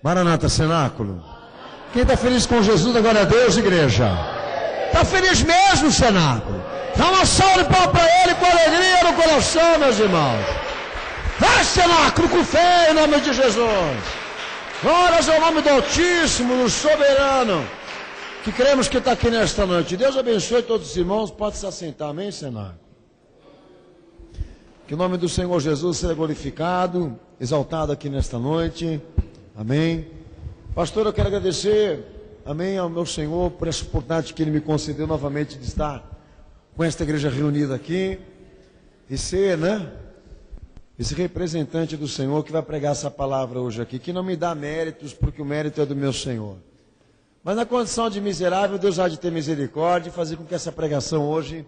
Maranata, cenáculo. Quem está feliz com Jesus, agora é Deus, igreja. Está feliz mesmo, cenáculo? Dá uma salva de palmas para ele com alegria no coração, meus irmãos. Vai, cenáculo, com fé em nome de Jesus. Glórias ao nome do Altíssimo, do Soberano, que cremos que está aqui nesta noite. Deus abençoe todos os irmãos. Pode se assentar, amém, cenáculo? Que o nome do Senhor Jesus seja glorificado, exaltado aqui nesta noite. Amém. Pastor, eu quero agradecer, amém, ao meu Senhor por essa oportunidade que Ele me concedeu novamente de estar com esta igreja reunida aqui e ser, esse representante do Senhor que vai pregar essa palavra hoje aqui, que não me dá méritos, porque o mérito é do meu Senhor. Mas na condição de miserável, Deus há de ter misericórdia e fazer com que essa pregação hoje,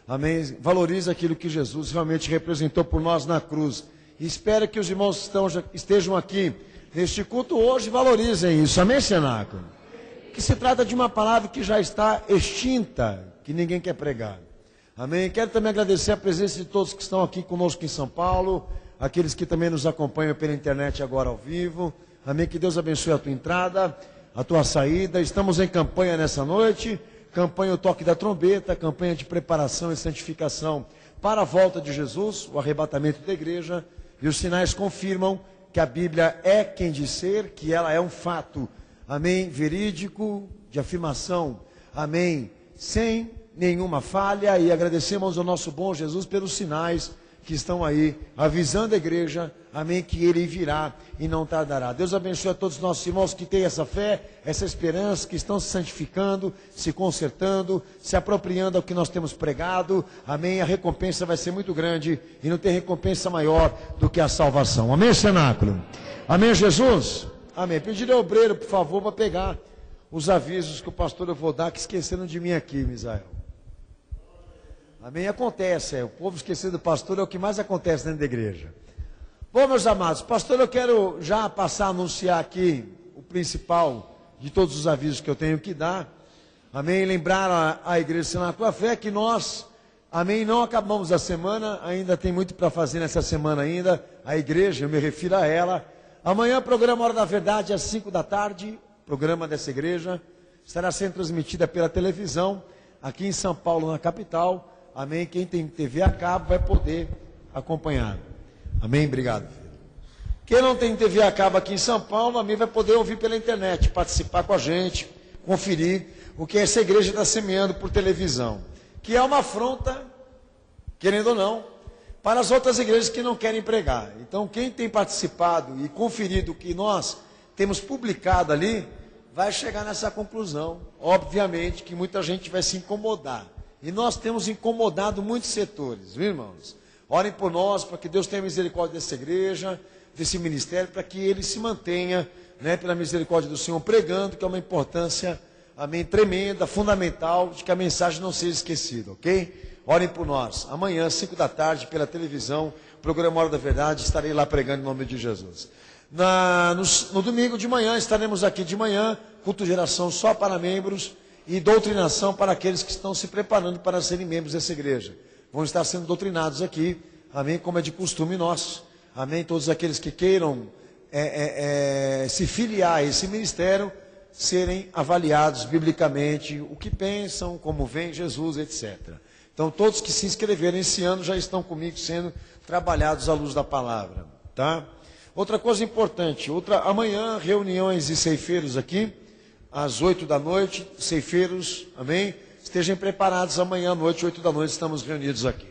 amém, valorize aquilo que Jesus realmente representou por nós na cruz. E espero que os irmãos que estejam aqui neste culto hoje valorizem isso, amém, cenáculo? Que se trata de uma palavra que já está extinta, que ninguém quer pregar, amém? Quero também agradecer a presença de todos que estão aqui conosco em São Paulo, aqueles que também nos acompanham pela internet agora ao vivo, amém? Que Deus abençoe a tua entrada, a tua saída. Estamos em campanha nessa noite, campanha o toque da trombeta, campanha de preparação e santificação para a volta de Jesus, o arrebatamento da igreja, e os sinais confirmam que a Bíblia é quem diz ser, que ela é um fato, amém, verídico, de afirmação, amém, sem nenhuma falha. E agradecemos ao nosso bom Jesus pelos sinais que estão aí, avisando a igreja, amém, que Ele virá e não tardará. Deus abençoe a todos os nossos irmãos que têm essa fé, essa esperança, que estão se santificando, se consertando, se apropriando ao que nós temos pregado, amém. A recompensa vai ser muito grande e não tem recompensa maior do que a salvação, amém, cenáculo? Amém, Jesus? Amém. Pedirei ao obreiro, por favor, para pegar os avisos que o pastor eu vou dar, que esqueceram de mim aqui, Misael. Amém, acontece, o povo esquecer do pastor é o que mais acontece dentro da igreja. Bom, meus amados, pastor, eu quero já passar a anunciar aqui o principal de todos os avisos que eu tenho que dar, amém, lembrar a igreja Cenáculo da Fé que nós, amém, não acabamos a semana, ainda tem muito para fazer nessa semana ainda, a igreja, eu me refiro a ela. Amanhã, programa Hora da Verdade, às 5 da tarde, programa dessa igreja, estará sendo transmitida pela televisão, aqui em São Paulo, na capital. Amém, quem tem TV a cabo vai poder acompanhar. Amém, obrigado, filho. Quem não tem TV a cabo aqui em São Paulo, amém, vai poder ouvir pela internet, participar com a gente, conferir o que essa igreja está semeando por televisão, que é uma afronta, querendo ou não, para as outras igrejas que não querem pregar. Então, quem tem participado e conferido o que nós temos publicado ali, vai chegar nessa conclusão. Obviamente que muita gente vai se incomodar. E nós temos incomodado muitos setores, viu, irmãos? Orem por nós, para que Deus tenha misericórdia dessa igreja, desse ministério, para que ele se mantenha, pela misericórdia do Senhor, pregando, que é uma importância, amém, tremenda, fundamental, de que a mensagem não seja esquecida, ok? Orem por nós. Amanhã, 5 da tarde, pela televisão, programa Hora da Verdade, estarei lá pregando em nome de Jesus. No domingo de manhã, estaremos aqui de manhã, culto de geração só para membros, e doutrinação para aqueles que estão se preparando para serem membros dessa igreja. Vão estar sendo doutrinados aqui, amém, como é de costume nosso, amém. Todos aqueles que queiram se filiar a esse ministério, serem avaliados biblicamente, o que pensam, como vem Jesus, etc. Então todos que se inscreveram esse ano já estão comigo sendo trabalhados à luz da palavra, tá? Outra coisa importante, amanhã reuniões de ceifeiros aqui, às 8 da noite, ceifeiros, amém? Estejam preparados, amanhã à noite, 8 da noite, estamos reunidos aqui,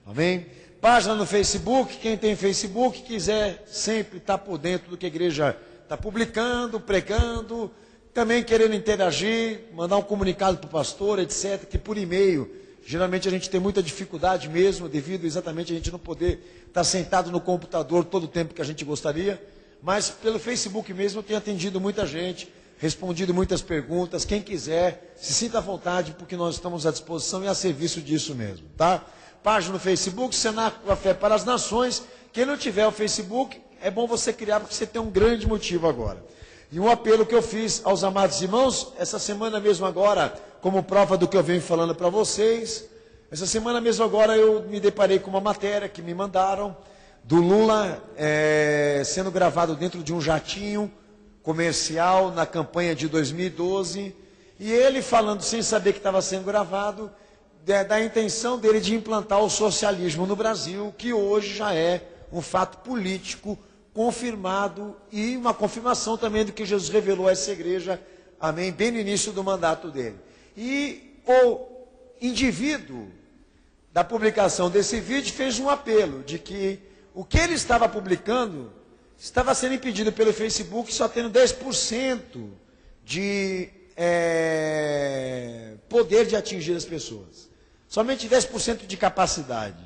amém? Página no Facebook, quem tem Facebook, quiser sempre estar por dentro do que a igreja está publicando, pregando, também querendo interagir, mandar um comunicado para o pastor, etc., que por e-mail, geralmente a gente tem muita dificuldade mesmo, devido exatamente a gente não poder estar sentado no computador todo o tempo que a gente gostaria, mas pelo Facebook mesmo eu tenho atendido muita gente, respondido muitas perguntas. Quem quiser, se sinta à vontade, porque nós estamos à disposição e a serviço disso mesmo, tá? Página no Facebook, Cenáculo da Fé para as Nações. Quem não tiver o Facebook, é bom você criar, porque você tem um grande motivo agora. E um apelo que eu fiz aos amados irmãos, essa semana mesmo agora, como prova do que eu venho falando para vocês, essa semana mesmo agora eu me deparei com uma matéria que me mandaram, do Lula sendo gravado dentro de um jatinho, comercial na campanha de 2012, e ele falando sem saber que estava sendo gravado, da intenção dele de implantar o socialismo no Brasil, que hoje já é um fato político confirmado e uma confirmação também do que Jesus revelou a essa igreja, amém, bem no início do mandato dele. E o indivíduo da publicação desse vídeo fez um apelo de que o que ele estava publicando estava sendo impedido pelo Facebook, só tendo 10% de poder de atingir as pessoas. Somente 10% de capacidade.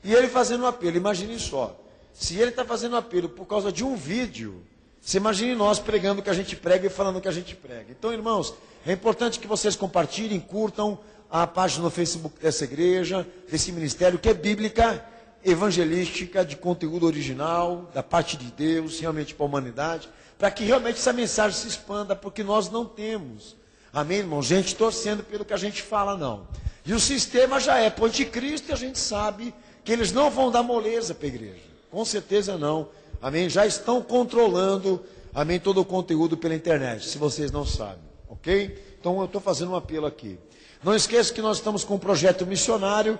E ele fazendo um apelo, imagine só. Se ele está fazendo um apelo por causa de um vídeo, você imagine nós pregando o que a gente prega e falando o que a gente prega. Então, irmãos, é importante que vocês compartilhem, curtam a página no Facebook dessa igreja, desse ministério, que é bíblica, evangelística, de conteúdo original, da parte de Deus, realmente para a humanidade, para que realmente essa mensagem se expanda, porque nós não temos, amém, irmão, gente torcendo pelo que a gente fala, não. E o sistema já é pro anticristo, e a gente sabe que eles não vão dar moleza para a igreja, com certeza não, amém, já estão controlando, amém, todo o conteúdo pela internet, se vocês não sabem, ok? Então eu estou fazendo um apelo aqui. Não esqueça que nós estamos com um projeto missionário,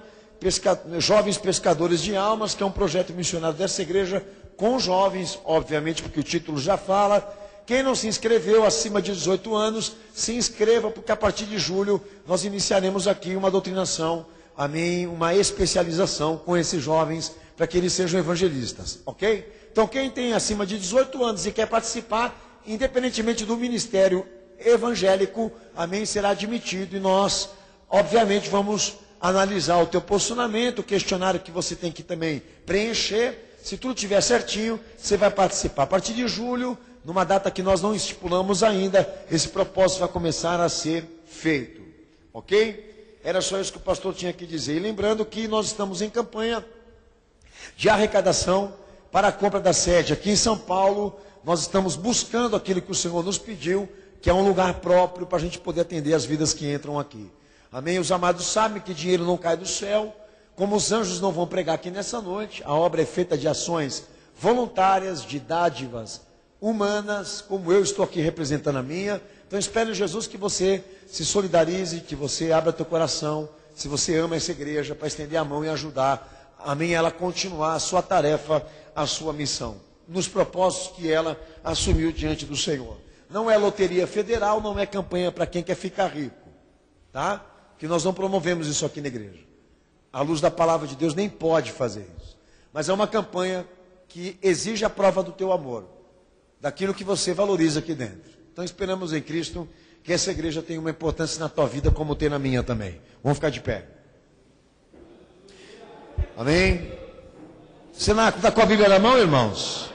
Jovens Pescadores de Almas, que é um projeto missionário dessa igreja, com jovens, obviamente, porque o título já fala. Quem não se inscreveu acima de 18 anos, se inscreva, porque a partir de julho nós iniciaremos aqui uma doutrinação, amém, uma especialização com esses jovens, para que eles sejam evangelistas, ok? Então quem tem acima de 18 anos e quer participar, independentemente do ministério evangélico, amém, será admitido, e nós, obviamente, vamos analisar o teu posicionamento, o questionário que você tem que também preencher. Se tudo estiver certinho, você vai participar. A partir de julho, numa data que nós não estipulamos ainda, esse propósito vai começar a ser feito. Ok? Era só isso que o pastor tinha que dizer. E lembrando que nós estamos em campanha de arrecadação para a compra da sede. Aqui em São Paulo, nós estamos buscando aquilo que o Senhor nos pediu, que é um lugar próprio para a gente poder atender as vidas que entram aqui. Amém? Os amados sabem que dinheiro não cai do céu. Como os anjos não vão pregar aqui nessa noite, a obra é feita de ações voluntárias, de dádivas humanas, como eu estou aqui representando a minha. Então espero em Jesus que você se solidarize, que você abra teu coração, se você ama essa igreja, para estender a mão e ajudar, amém, ela continuar a sua tarefa, a sua missão, nos propósitos que ela assumiu diante do Senhor. Não é loteria federal, não é campanha para quem quer ficar rico, tá? Que nós não promovemos isso aqui na igreja. À luz da palavra de Deus, nem pode fazer isso. Mas é uma campanha que exige a prova do teu amor, daquilo que você valoriza aqui dentro. Então esperamos em Cristo que essa igreja tenha uma importância na tua vida, como tem na minha também. Vamos ficar de pé. Amém? Você está com a Bíblia na mão, irmãos?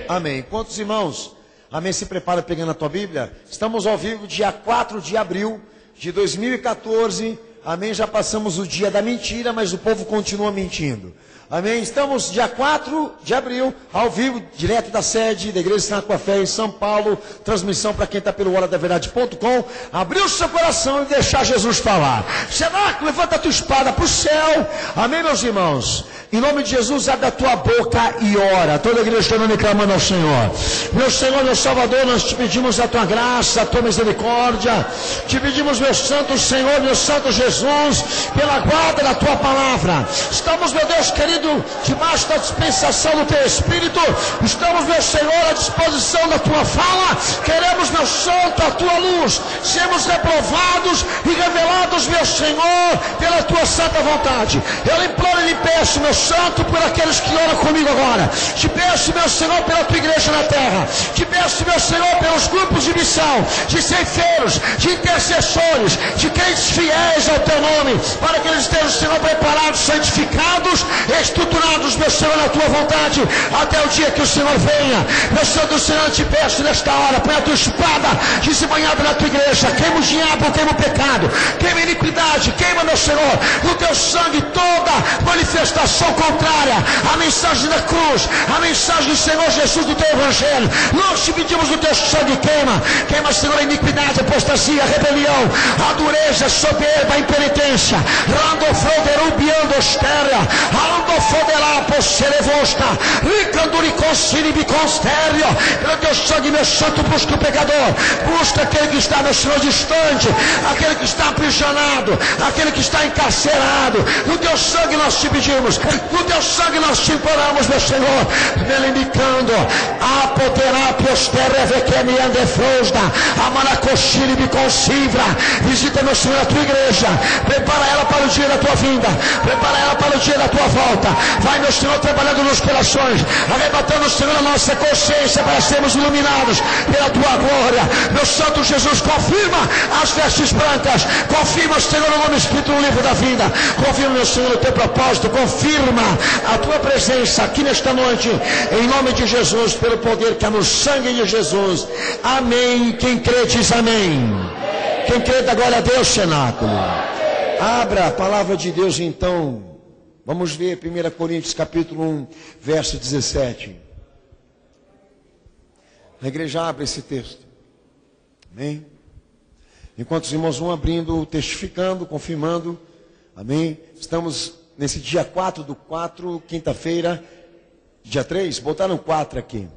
Amém. Quantos irmãos, amém, se prepara pegando a tua Bíblia? Estamos ao vivo dia 4 de abril de 2014. Amém, já passamos o dia da mentira, mas o povo continua mentindo. Amém, estamos dia 4 de abril, ao vivo, direto da sede da Igreja Santa com a Fé em São Paulo. Transmissão para quem está pelo horadaverdade.com. Abrir o seu coração e deixar Jesus falar. Senaco, levanta a tua espada para o céu. Amém, meus irmãos? Em nome de Jesus, abre a tua boca e ora. Toda a igreja está orando e clamando ao Senhor. Meu Senhor, meu Salvador, nós te pedimos a tua graça, a tua misericórdia. Te pedimos, meu santo Senhor, meu santo Jesus, pela guarda da tua palavra. Estamos, meu Deus querido, debaixo da dispensação do teu Espírito. Estamos, meu Senhor, à disposição da tua fala. Queremos, meu santo, a tua luz. Sermos reprovados e revelados, meu Senhor, pela tua santa vontade. Eu imploro e lhe peço, meu santo, por aqueles que oram comigo agora. Te peço, meu Senhor, pela tua igreja na terra. Te peço, meu Senhor, pelos grupos de missão, de ceifeiros, de intercessores, de crentes fiéis ao teu nome, para que eles estejam, Senhor, preparados, santificados, estruturados, meu Senhor, na tua vontade, até o dia que o Senhor venha. Meu santo Senhor, eu te peço nesta hora, põe a tua espada desembanhada na tua igreja, queima o diabo, queima o pecado, queima a iniquidade, iniquidade. Queima, meu Senhor, no teu sangue toda manifestação contrária à mensagem da cruz, à mensagem do Senhor Jesus, do teu evangelho. Nós te pedimos no teu sangue, queima, Senhor, a iniquidade, a apostasia, a rebelião, a dureza, a soberba, a impenitência. Rando froderubiando ostéria, rando foderá posserevosta, ricanduriconsiribiconstéreo. Pelo teu sangue, meu santo, busca o pecador, busca aquele que está, meu Senhor, distante, aquele que está aprisionado, aquele que está encarcerado. No teu sangue nós te pedimos, no teu sangue nós te imploramos, meu Senhor, indicando a poderá postéria vequemiande frosda, a manacochile biconsivra. Visita, meu Senhor, a tua igreja, prepara ela para o dia da tua vinda, prepara ela para o dia da tua volta. Vai, meu Senhor, trabalhando nos corações, arrebatando, Senhor, a nossa consciência para sermos iluminados pela tua glória. Meu Santo Jesus, confirma as vestes brancas, confirma, Senhor, o nome escrito no livro da vida, confirma, meu Senhor, o teu propósito, confirma a tua presença aqui nesta noite, em nome de Jesus, pelo poder que há no sangue de Jesus. Amém. Quem crê diz amém. Quem crê dá glória a Deus, cenáculo. Abra a palavra de Deus então. Vamos ver 1 Coríntios capítulo 1, verso 17. A igreja abre esse texto. Amém. Enquanto os irmãos vão abrindo, testificando, confirmando. Amém. Estamos nesse dia 4/4, quinta-feira, dia 3. Botaram 4 aqui.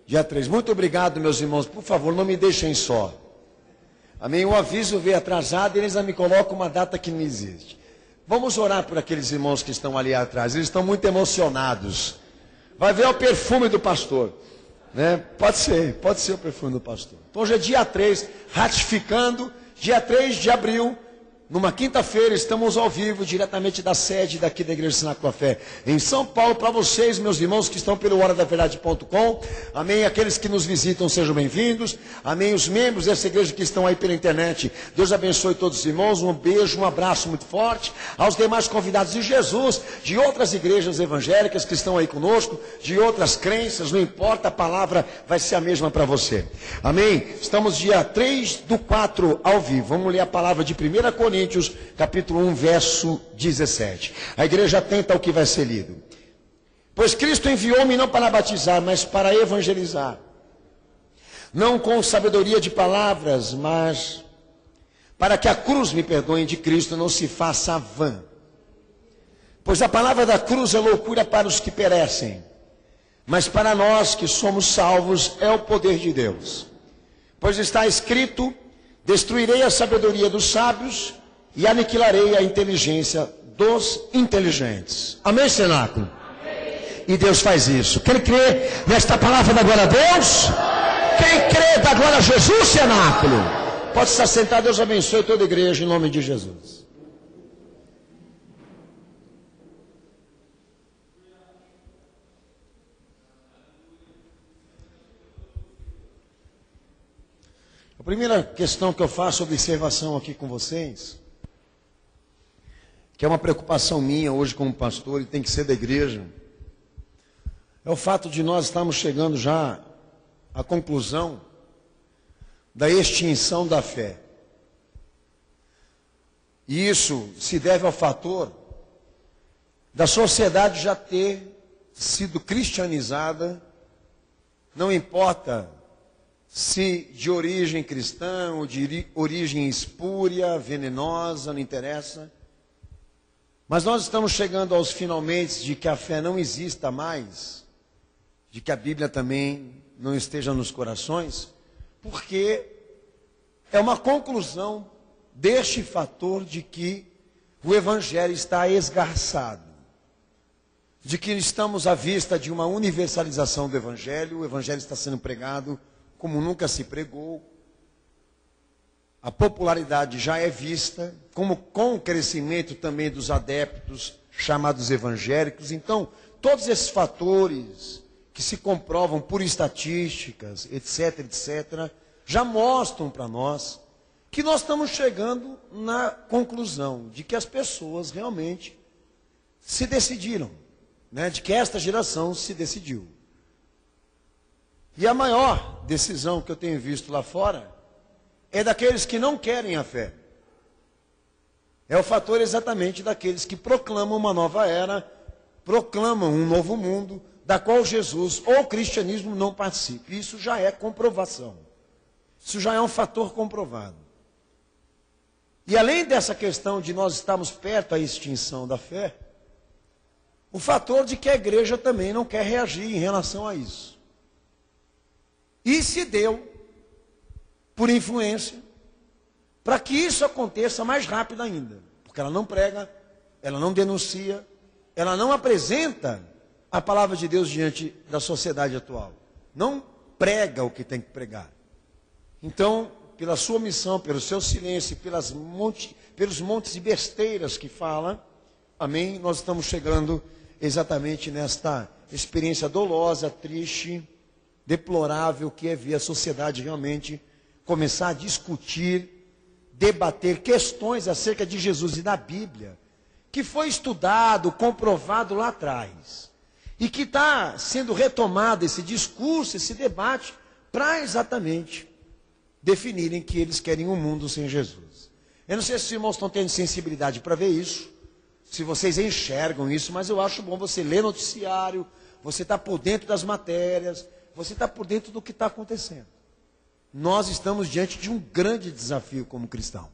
Dia 3. Muito obrigado, meus irmãos. Por favor, não me deixem só. Amém. O aviso veio atrasado e eles já me colocam uma data que não existe. Vamos orar por aqueles irmãos que estão ali atrás. Eles estão muito emocionados. Vai ver o perfume do pastor. Né? Pode ser o perfume do pastor. Então hoje é dia 3, ratificando, dia 3 de abril, numa quinta-feira, estamos ao vivo, diretamente da sede daqui da Igreja Cenáculo da Fé, em São Paulo, para vocês, meus irmãos, que estão pelo horadaverdade.com, amém, aqueles que nos visitam, sejam bem-vindos, amém, os membros dessa igreja que estão aí pela internet, Deus abençoe todos os irmãos, um beijo, um abraço muito forte, aos demais convidados de Jesus, de outras igrejas evangélicas que estão aí conosco, de outras crenças, não importa, a palavra vai ser a mesma para você, amém, estamos dia 3/4 ao vivo, vamos ler a palavra de 1 Coríntios, capítulo 1, verso 17. A igreja atenta ao que vai ser lido. Pois Cristo enviou-me não para batizar, mas para evangelizar. Não com sabedoria de palavras, mas para que a cruz, me perdoem, de Cristo não se faça vã. Pois a palavra da cruz é loucura para os que perecem, mas para nós que somos salvos é o poder de Deus. Pois está escrito: destruirei a sabedoria dos sábios e aniquilarei a inteligência dos inteligentes. Amém, cenáculo? Amém. E Deus faz isso. Quem crê nesta palavra da glória a Deus? Quem crê da glória a Jesus, cenáculo? Pode estar sentado. Deus abençoe toda a igreja em nome de Jesus. A primeira questão que eu faço, observação aqui com vocês, que é uma preocupação minha hoje como pastor e tem que ser da igreja, é o fato de nós estarmos chegando já à conclusão da extinção da fé. E isso se deve ao fator da sociedade já ter sido cristianizada, não importa se de origem cristã ou de origem espúria, venenosa, não interessa. Mas nós estamos chegando aos finalmente de que a fé não exista mais, de que a Bíblia também não esteja nos corações, porque é uma conclusão deste fator de que o Evangelho está esgarçado, de que estamos à vista de uma universalização do Evangelho, o Evangelho está sendo pregado como nunca se pregou, a popularidade já é vista, como com o crescimento também dos adeptos chamados evangélicos. Então, todos esses fatores que se comprovam por estatísticas, etc., etc., já mostram para nós que nós estamos chegando na conclusão de que as pessoas realmente se decidiram, né, de que esta geração se decidiu. E a maior decisão que eu tenho visto lá fora é daqueles que não querem a fé. É o fator exatamente daqueles que proclamam uma nova era, proclamam um novo mundo, da qual Jesus ou o cristianismo não participa. Isso já é comprovação. Isso já é um fator comprovado. E além dessa questão de nós estarmos perto da extinção da fé, o fator de que a igreja também não quer reagir em relação a isso. E se deu, por influência, para que isso aconteça mais rápido ainda. Porque ela não prega, ela não denuncia, ela não apresenta a palavra de Deus diante da sociedade atual. Não prega o que tem que pregar. Então, pela sua omissão, pelo seu silêncio, pelos montes de besteiras que fala, amém, nós estamos chegando exatamente nesta experiência dolosa, triste, deplorável, que é ver a sociedade realmente começar a discutir, debater questões acerca de Jesus e da Bíblia, que foi estudado, comprovado lá atrás, e que está sendo retomado esse discurso, esse debate, para exatamente definirem que eles querem um mundo sem Jesus. Eu não sei se os irmãos estão tendo sensibilidade para ver isso, se vocês enxergam isso, mas eu acho bom você ler noticiário, você está por dentro das matérias, você está por dentro do que está acontecendo. Nós estamos diante de um grande desafio como cristão.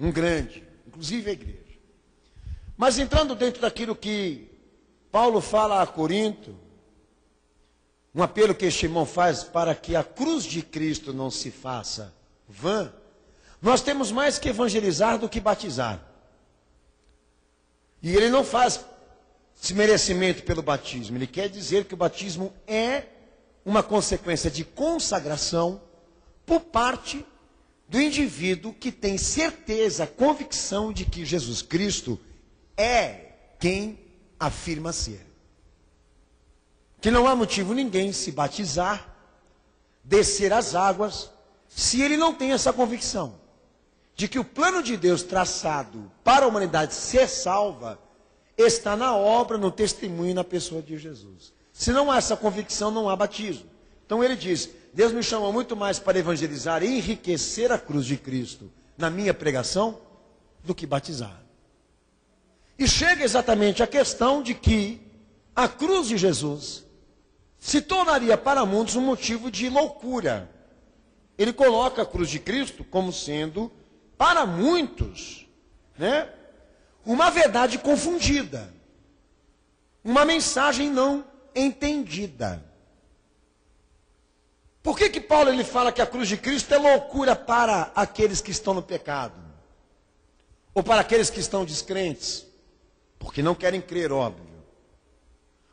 Um grande, inclusive a igreja. Mas entrando dentro daquilo que Paulo fala a Corinto, um apelo que este irmão faz para que a cruz de Cristo não se faça vã, nós temos mais que evangelizar do que batizar. E ele não faz desmerecimento pelo batismo, ele quer dizer que o batismo é uma consequência de consagração por parte do indivíduo que tem certeza, convicção de que Jesus Cristo é quem afirma ser. Que não há motivo ninguém se batizar, descer as águas, se ele não tem essa convicção de que o plano de Deus traçado para a humanidade ser salva está na obra, no testemunho e na pessoa de Jesus. Se não há essa convicção, não há batismo. Então ele diz, Deus me chamou muito mais para evangelizar e enriquecer a cruz de Cristo na minha pregação do que batizar. E chega exatamente a questão de que a cruz de Jesus se tornaria para muitos um motivo de loucura. Ele coloca a cruz de Cristo como sendo, para muitos, uma verdade confundida, uma mensagem não entendida. Por que Paulo ele fala que a cruz de Cristo é loucura para aqueles que estão no pecado? Ou para aqueles que estão descrentes? Porque não querem crer, óbvio.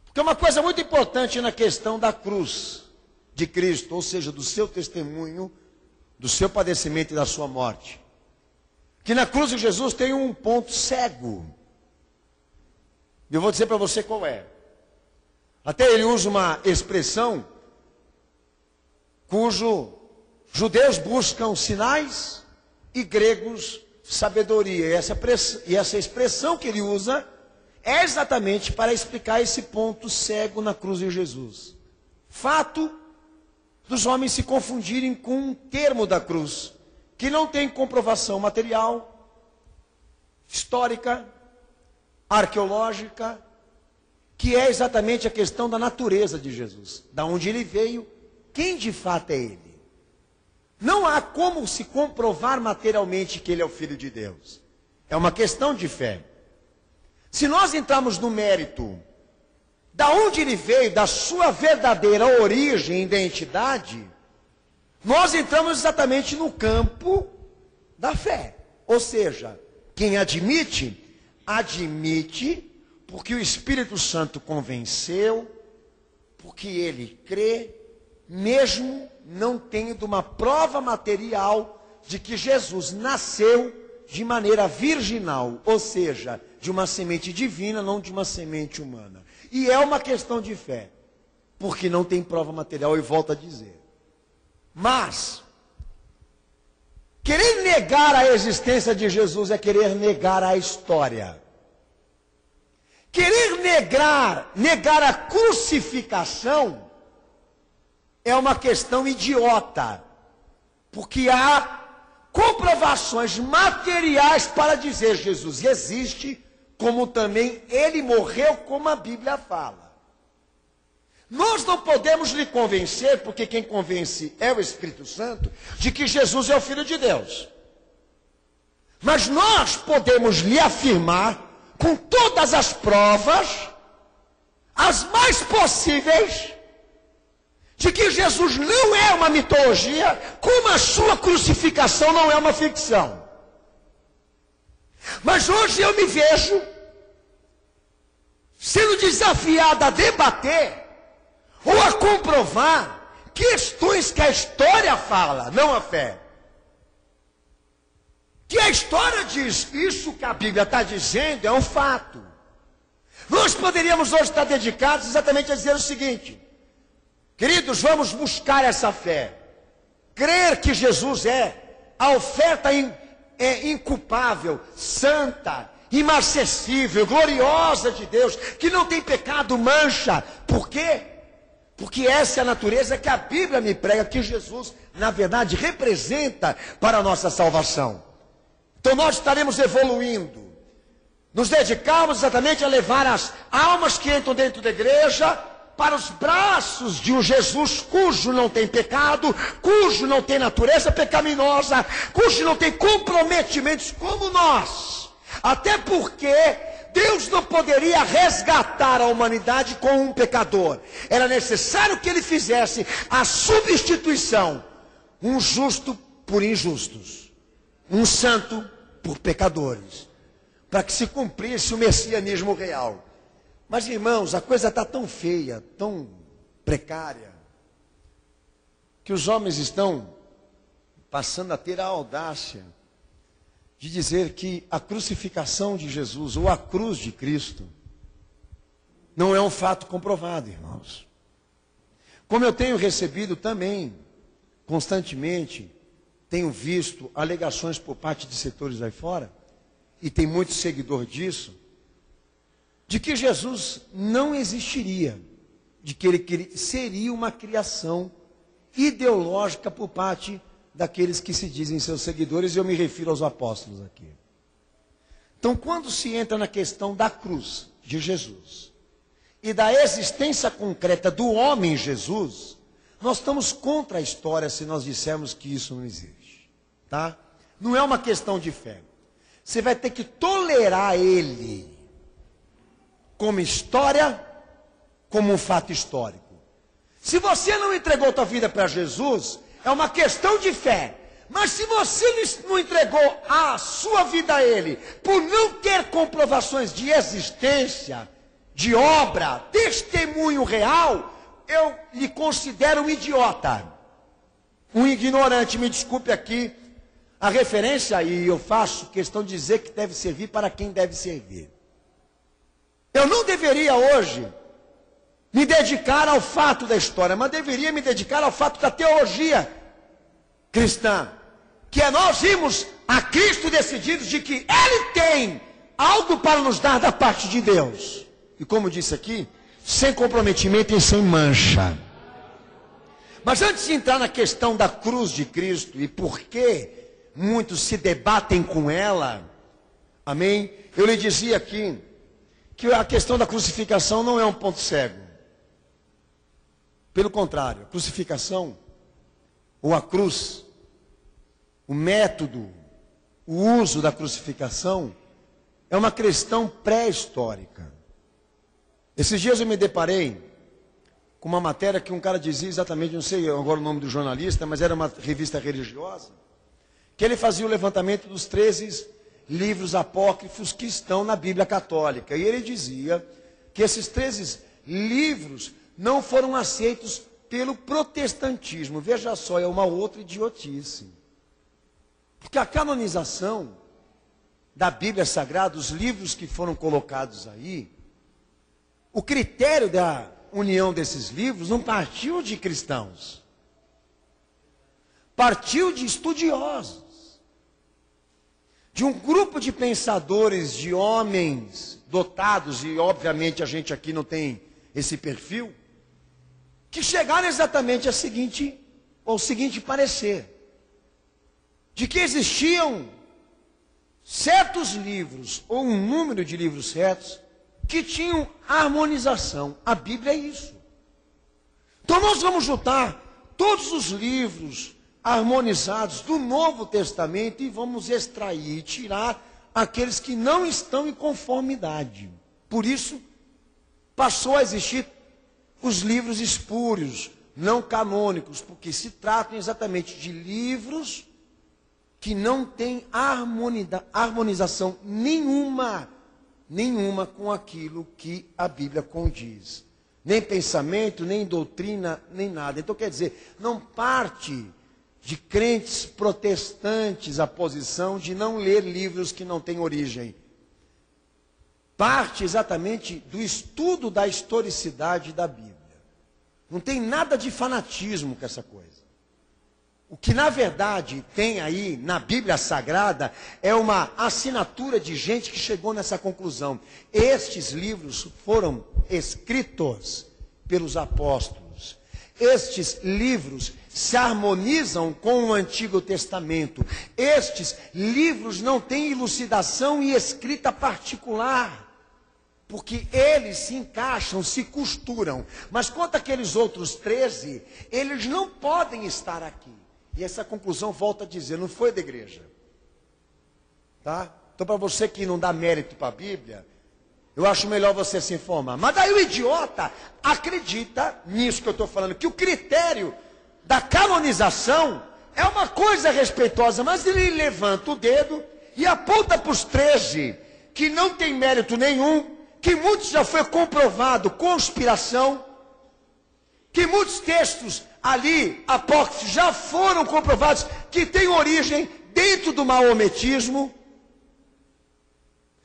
Porque uma coisa muito importante na questão da cruz de Cristo, ou seja, do seu testemunho, do seu padecimento e da sua morte. Que na cruz de Jesus tem um ponto cego. E eu vou dizer para você qual é. Até ele usa uma expressão cujo judeus buscam sinais e gregos sabedoria. E essa expressão que ele usa é exatamente para explicar esse ponto cego na cruz de Jesus. Fato dos homens se confundirem com um termo da cruz, que não tem comprovação material, histórica, arqueológica, que é exatamente a questão da natureza de Jesus, da onde ele veio, quem de fato é ele. Não há como se comprovar materialmente que ele é o Filho de Deus. É uma questão de fé. Se nós entrarmos no mérito da onde ele veio, da sua verdadeira origem e identidade, nós entramos exatamente no campo da fé. Ou seja, quem admite, admite porque o Espírito Santo convenceu, porque ele crê, mesmo não tendo uma prova material de que Jesus nasceu de maneira virginal, ou seja, de uma semente divina, não de uma semente humana. E é uma questão de fé, porque não tem prova material, e volto a dizer. Mas, querer negar a existência de Jesus é querer negar a história. Querer negar a crucificação é uma questão idiota, porque há comprovações materiais para dizer Jesus existe, como também ele morreu, como a Bíblia fala. Nós não podemos lhe convencer, porque quem convence é o Espírito Santo, de que Jesus é o Filho de Deus. Mas nós podemos lhe afirmar, com todas as provas, as mais possíveis, de que Jesus não é uma mitologia, como a sua crucificação não é uma ficção. Mas hoje eu me vejo sendo desafiado a debater ou a comprovar questões que a história fala, não a fé. Que a história diz, isso que a Bíblia está dizendo é um fato. Nós poderíamos hoje estar dedicados exatamente a dizer o seguinte: queridos, vamos buscar essa fé. Crer que Jesus é a oferta inculpável, santa, imarcessível, gloriosa de Deus, que não tem pecado, mancha. Por quê? Porque essa é a natureza que a Bíblia me prega, que Jesus, na verdade, representa para a nossa salvação. Então nós estaremos evoluindo, nos dedicarmos exatamente a levar as almas que entram dentro da igreja para os braços de um Jesus cujo não tem pecado, cujo não tem natureza pecaminosa, cujo não tem comprometimentos como nós. Até porque Deus não poderia resgatar a humanidade com um pecador. Era necessário que ele fizesse a substituição, um justo por injustos, um santo por pecadores, para que se cumprisse o messianismo real. Mas, irmãos, a coisa está tão feia, tão precária, que os homens estão passando a ter a audácia de dizer que a crucificação de Jesus, ou a cruz de Cristo, não é um fato comprovado, irmãos. Como eu tenho recebido também, constantemente, tenho visto alegações por parte de setores aí fora, e tem muito seguidor disso, de que Jesus não existiria, de que ele seria uma criação ideológica por parte daqueles que se dizem seus seguidores, e eu me refiro aos apóstolos aqui. Então, quando se entra na questão da cruz de Jesus e da existência concreta do homem Jesus, nós estamos contra a história se nós dissermos que isso não existe, tá? Não é uma questão de fé. Você vai ter que tolerar ele como história, como um fato histórico. Se você não entregou a tua vida para Jesus, é uma questão de fé. Mas se você não entregou a sua vida a ele, por não ter comprovações de existência, de obra, testemunho real, eu lhe considero um idiota, um ignorante. Me desculpe aqui a referência, e eu faço questão de dizer que deve servir para quem deve servir. Eu não deveria hoje me dedicar ao fato da história, mas deveria me dedicar ao fato da teologia cristã, que é nós irmos a Cristo decididos de que Ele tem algo para nos dar da parte de Deus. E como disse aqui, sem comprometimento e sem mancha. Mas antes de entrar na questão da cruz de Cristo e por que muitos se debatem com ela, amém? Eu lhe dizia aqui que a questão da crucificação não é um ponto cego. Pelo contrário, a crucificação, ou a cruz, o método, o uso da crucificação, é uma questão pré-histórica. Esses dias eu me deparei com uma matéria que um cara dizia exatamente, não sei agora o nome do jornalista, mas era uma revista religiosa, que ele fazia o levantamento dos 13 livros apócrifos que estão na Bíblia Católica. E ele dizia que esses 13 livros não foram aceitos pelo protestantismo. Veja só, é uma outra idiotice. Porque a canonização da Bíblia Sagrada, os livros que foram colocados aí, o critério da união desses livros não partiu de cristãos. Partiu de estudiosos. De um grupo de pensadores, de homens dotados, e obviamente a gente aqui não tem esse perfil, que chegaram exatamente ao seguinte parecer: de que existiam certos livros, ou um número de livros certos, que tinham harmonização. A Bíblia é isso. Então nós vamos juntar todos os livros harmonizados do Novo Testamento e vamos extrair, tirar aqueles que não estão em conformidade. Por isso, passou a existir os livros espúrios, não canônicos, porque se tratam exatamente de livros que não têm harmonização nenhuma com aquilo que a Bíblia condiz. Nem pensamento, nem doutrina, nem nada. Então quer dizer, não parte de crentes protestantes a posição de não ler livros que não têm origem. Parte exatamente do estudo da historicidade da Bíblia. Não tem nada de fanatismo com essa coisa. O que na verdade tem aí na Bíblia Sagrada é uma assinatura de gente que chegou nessa conclusão. Estes livros foram escritos pelos apóstolos. Estes livros se harmonizam com o Antigo Testamento. Estes livros não têm elucidação e escrita particular, porque eles se encaixam, se costuram. Mas quanto àqueles outros 13, eles não podem estar aqui. E essa conclusão, volta a dizer, não foi da igreja. Tá? Então, para você que não dá mérito para a Bíblia, eu acho melhor você se informar. Mas daí o idiota acredita nisso que eu estou falando, que o critério da canonização é uma coisa respeitosa, mas ele levanta o dedo e aponta para os 13, que não tem mérito nenhum, que muitos já foi comprovado conspiração, que muitos textos ali, apócrifos, já foram comprovados que têm origem dentro do maometismo.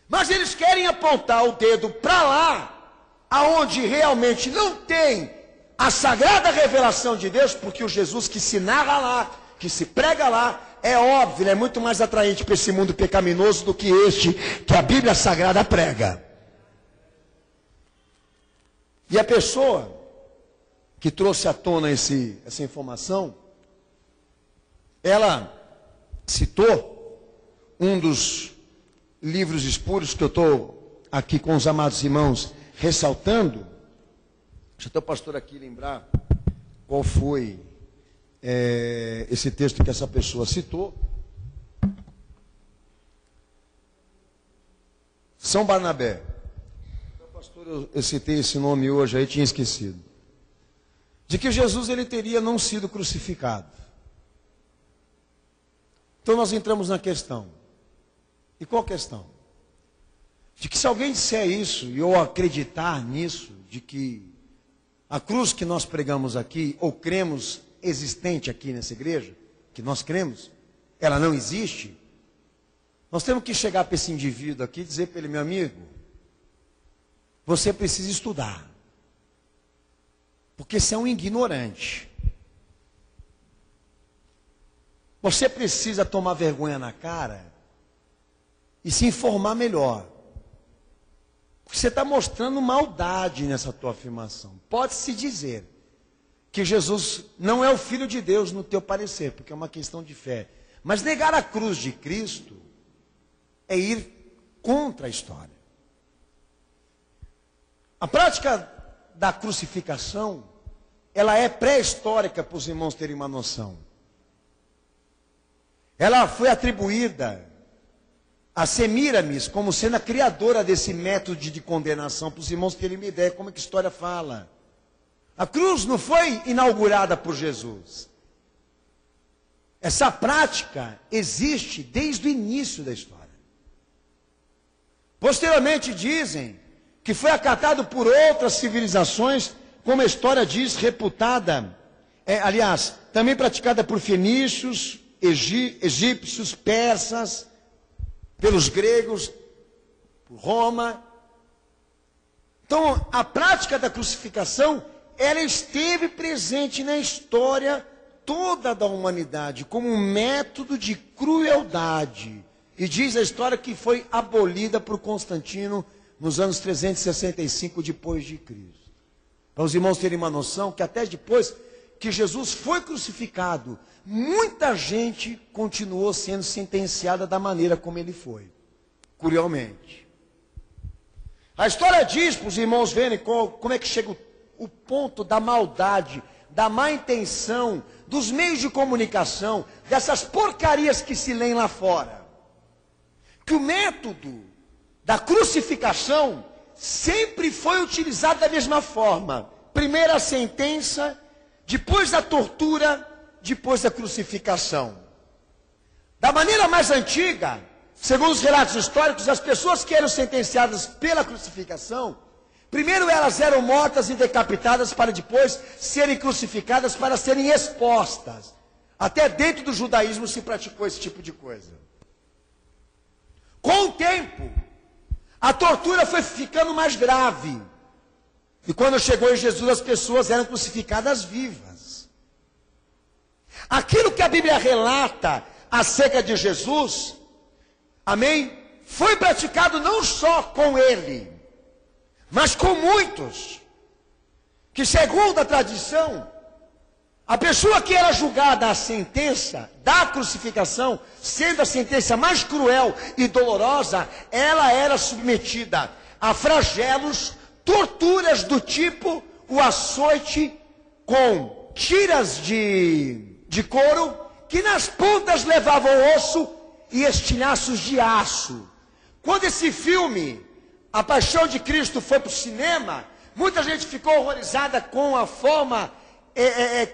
Mas eles querem apontar o dedo para lá, aonde realmente não tem a sagrada revelação de Deus, porque o Jesus que se narra lá, que se prega lá, é óbvio, ele é muito mais atraente para esse mundo pecaminoso do que este que a Bíblia Sagrada prega. E a pessoa que trouxe à tona essa informação, ela citou um dos livros espúrios que eu estou aqui com os amados irmãos ressaltando. Deixa até o pastor aqui lembrar qual foi esse texto que essa pessoa citou. São Barnabé. Pastor, eu citei esse nome hoje, aí tinha esquecido. De que Jesus ele teria não sido crucificado. Então nós entramos na questão. E qual questão? De que se alguém disser isso, e eu acreditar nisso, de que a cruz que nós pregamos aqui, ou cremos existente aqui nessa igreja, que nós cremos, ela não existe, nós temos que chegar para esse indivíduo aqui e dizer para ele, meu amigo, você precisa estudar. Porque você é um ignorante. Você precisa tomar vergonha na cara e se informar melhor. Porque você está mostrando maldade nessa tua afirmação. Pode-se dizer que Jesus não é o Filho de Deus no teu parecer, porque é uma questão de fé. Mas negar a cruz de Cristo é ir contra a história. A prática da crucificação, ela é pré-histórica para os irmãos terem uma noção. Ela foi atribuída a Semíramis como sendo a criadora desse método de condenação, para os irmãos terem uma ideia como é que a história fala. A cruz não foi inaugurada por Jesus. Essa prática existe desde o início da história. Posteriormente dizem que foi acatado por outras civilizações, como a história diz, reputada, também praticada por fenícios, egípcios, persas, pelos gregos, por Roma. Então, a prática da crucificação, ela esteve presente na história toda da humanidade, como um método de crueldade. E diz a história que foi abolida por Constantino nos anos 365 depois de Cristo. Para os irmãos terem uma noção que até depois que Jesus foi crucificado, muita gente continuou sendo sentenciada da maneira como ele foi, cruelmente. A história diz, para os irmãos verem como é que chega o ponto da maldade, da má intenção, dos meios de comunicação, dessas porcarias que se leem lá fora. Que o método da crucificação sempre foi utilizado da mesma forma. Primeiro a sentença, depois a tortura, depois a crucificação. Da maneira mais antiga, segundo os relatos históricos, as pessoas que eram sentenciadas pela crucificação, primeiro elas eram mortas e decapitadas para depois serem crucificadas para serem expostas. Até dentro do judaísmo se praticou esse tipo de coisa. Com o tempo, a tortura foi ficando mais grave. E quando chegou em Jesus, as pessoas eram crucificadas vivas. Aquilo que a Bíblia relata acerca de Jesus, amém, foi praticado não só com ele, mas com muitos, que segundo a tradição, a pessoa que era julgada a sentença da crucificação, sendo a sentença mais cruel e dolorosa, ela era submetida a flagelos, torturas do tipo o açoite com tiras de couro, que nas pontas levavam osso e estilhaços de aço. Quando esse filme, A Paixão de Cristo, foi para o cinema, muita gente ficou horrorizada com a forma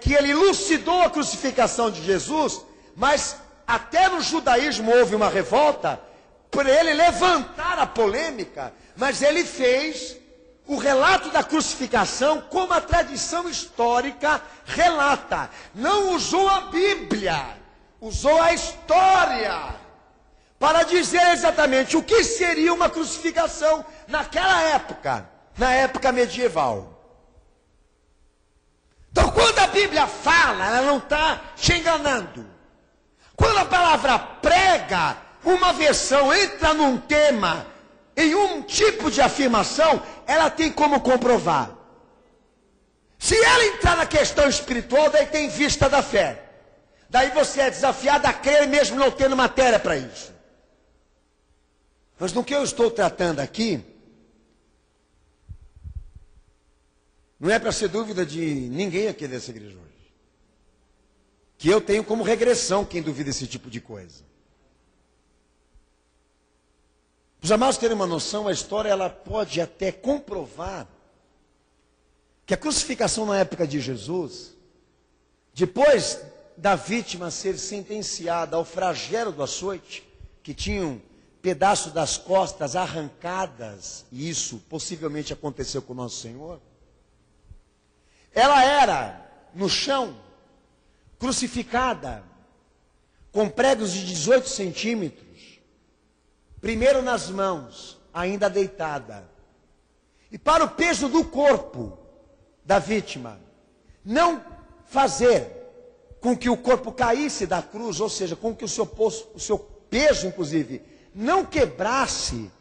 que ele elucidou a crucificação de Jesus, mas até no judaísmo houve uma revolta por ele levantar a polêmica, mas ele fez o relato da crucificação como a tradição histórica relata. Não usou a Bíblia, usou a história para dizer exatamente o que seria uma crucificação naquela época, na época medieval. Então, quando a Bíblia fala, ela não está te enganando. Quando a palavra prega uma versão, entra num tema, em um tipo de afirmação, ela tem como comprovar. Se ela entrar na questão espiritual, daí tem vista da fé. Daí você é desafiado a crer mesmo não tendo matéria para isso. Mas no que eu estou tratando aqui, não é para ser dúvida de ninguém aqui dessa igreja hoje, que eu tenho como regressão quem duvida esse tipo de coisa. Os amados terem uma noção, a história ela pode até comprovar que a crucificação na época de Jesus, depois da vítima ser sentenciada ao flagelo do açoite, que tinha um pedaço das costas arrancadas, e isso possivelmente aconteceu com o nosso Senhor, ela era no chão, crucificada, com pregos de 18 centímetros, primeiro nas mãos, ainda deitada. E para o peso do corpo da vítima não fazer com que o corpo caísse da cruz, ou seja, com que o seu peso, inclusive, não quebrasse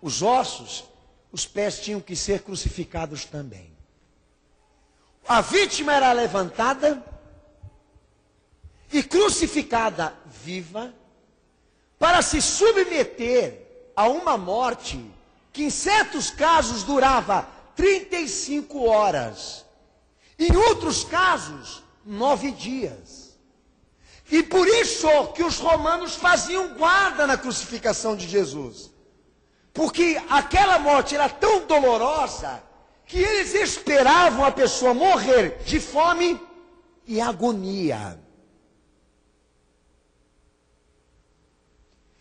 os ossos, os pés tinham que ser crucificados também. A vítima era levantada e crucificada viva para se submeter a uma morte que em certos casos durava 35 horas, em outros casos 9 dias. E por isso que os romanos faziam guarda na crucificação de Jesus, porque aquela morte era tão dolorosa que eles esperavam a pessoa morrer de fome e agonia.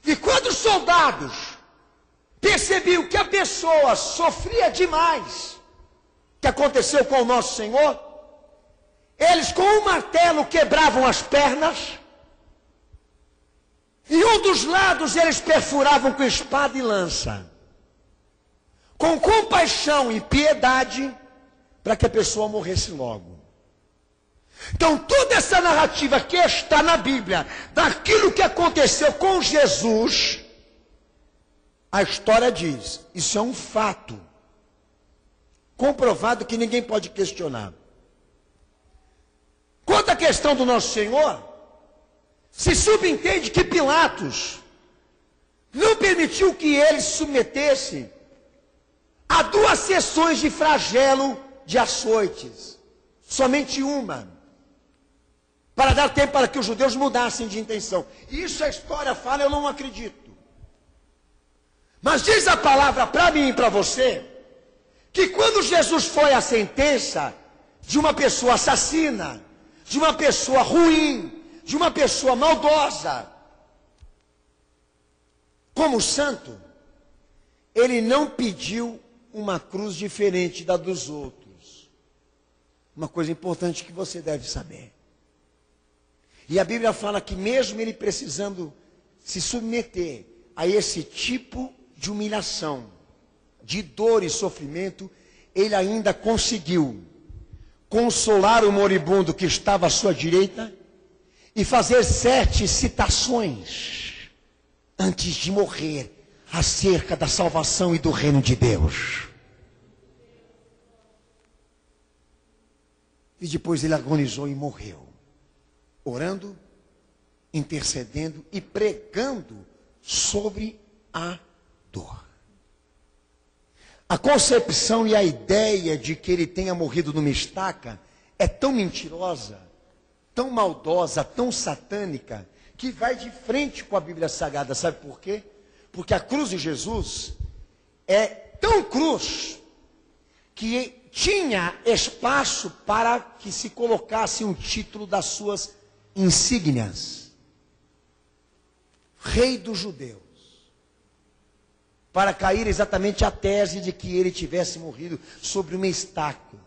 E quando os soldados percebiam que a pessoa sofria demais, que aconteceu com o nosso Senhor, eles com um martelo quebravam as pernas, e um dos lados eles perfuravam com espada e lança, com compaixão e piedade, para que a pessoa morresse logo. Então toda essa narrativa que está na Bíblia, daquilo que aconteceu com Jesus, a história diz, isso é um fato, comprovado que ninguém pode questionar. Quanto à questão do nosso Senhor, se subentende que Pilatos não permitiu que ele se submetesse a 2 sessões de flagelo de açoites, somente uma, para dar tempo para que os judeus mudassem de intenção. Isso a história fala, eu não acredito. Mas diz a palavra para mim e para você, que quando Jesus foi à sentença de uma pessoa assassina, de uma pessoa ruim, de uma pessoa maldosa, como santo, ele não pediu uma cruz diferente da dos outros. Uma coisa importante que você deve saber. E a Bíblia fala que mesmo ele precisando se submeter a esse tipo de humilhação, de dor e sofrimento, ele ainda conseguiu consolar o moribundo que estava à sua direita e fazer 7 citações antes de morrer acerca da salvação e do reino de Deus. E depois ele agonizou e morreu, orando, intercedendo e pregando sobre a dor. A concepção e a ideia de que ele tenha morrido numa estaca é tão mentirosa, tão maldosa, tão satânica, que vai de frente com a Bíblia Sagrada. Sabe por quê? Porque a cruz de Jesus é tão cruz que tinha espaço para que se colocasse um título das suas insígnias. Rei dos Judeus. Para cair exatamente a tese de que ele tivesse morrido sobre uma estaca.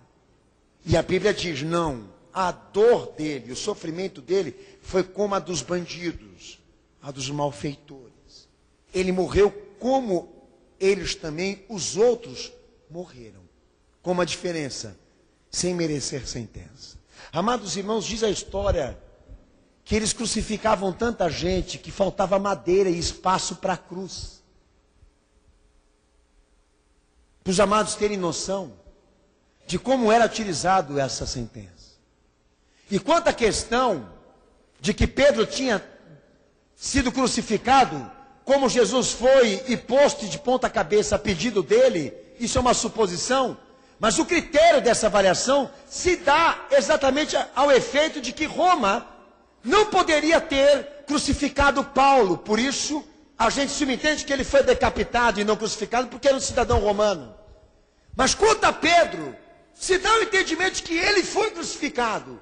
E a Bíblia diz, não, a dor dele, o sofrimento dele foi como a dos bandidos, a dos malfeitores. Ele morreu como eles também, os outros, morreram. Com uma diferença, sem merecer sentença. Amados irmãos, diz a história que eles crucificavam tanta gente que faltava madeira e espaço para a cruz. Para os amados terem noção de como era utilizado essa sentença. E quanto à questão de que Pedro tinha sido crucificado, como Jesus foi e posto de ponta cabeça a pedido dele, isso é uma suposição, mas o critério dessa avaliação se dá exatamente ao efeito de que Roma não poderia ter crucificado Paulo, por isso a gente subentende que ele foi decapitado e não crucificado porque era um cidadão romano. Mas quanto a Pedro, se dá o entendimento de que ele foi crucificado.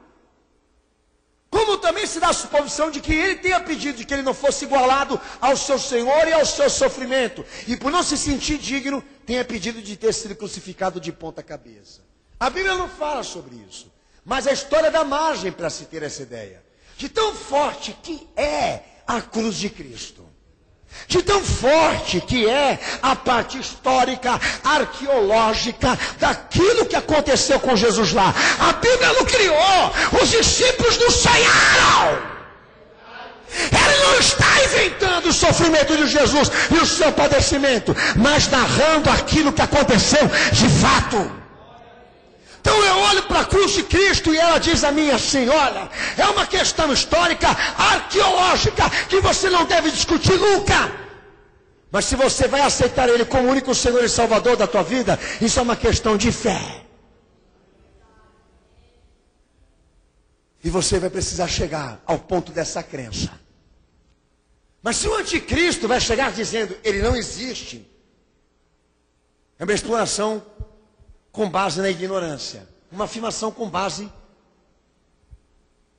Como também se dá a suposição de que ele tenha pedido de que ele não fosse igualado ao seu Senhor e ao seu sofrimento. E por não se sentir digno, tenha pedido de ter sido crucificado de ponta cabeça. A Bíblia não fala sobre isso. Mas a história dá margem para se ter essa ideia. De tão forte que é a cruz de Cristo. De tão forte que é a parte histórica, arqueológica, daquilo que aconteceu com Jesus lá. A Bíblia não criou, os discípulos não sonharam. Ele não está inventando o sofrimento de Jesus e o seu padecimento, mas narrando aquilo que aconteceu de fato. Então eu olho para a cruz de Cristo e ela diz a mim assim, olha, é uma questão histórica, arqueológica, que você não deve discutir nunca. Mas se você vai aceitar Ele como único Senhor e Salvador da tua vida, isso é uma questão de fé. E você vai precisar chegar ao ponto dessa crença. Mas se o anticristo vai chegar dizendo, ele não existe, é uma exploração com base na ignorância. Uma afirmação com base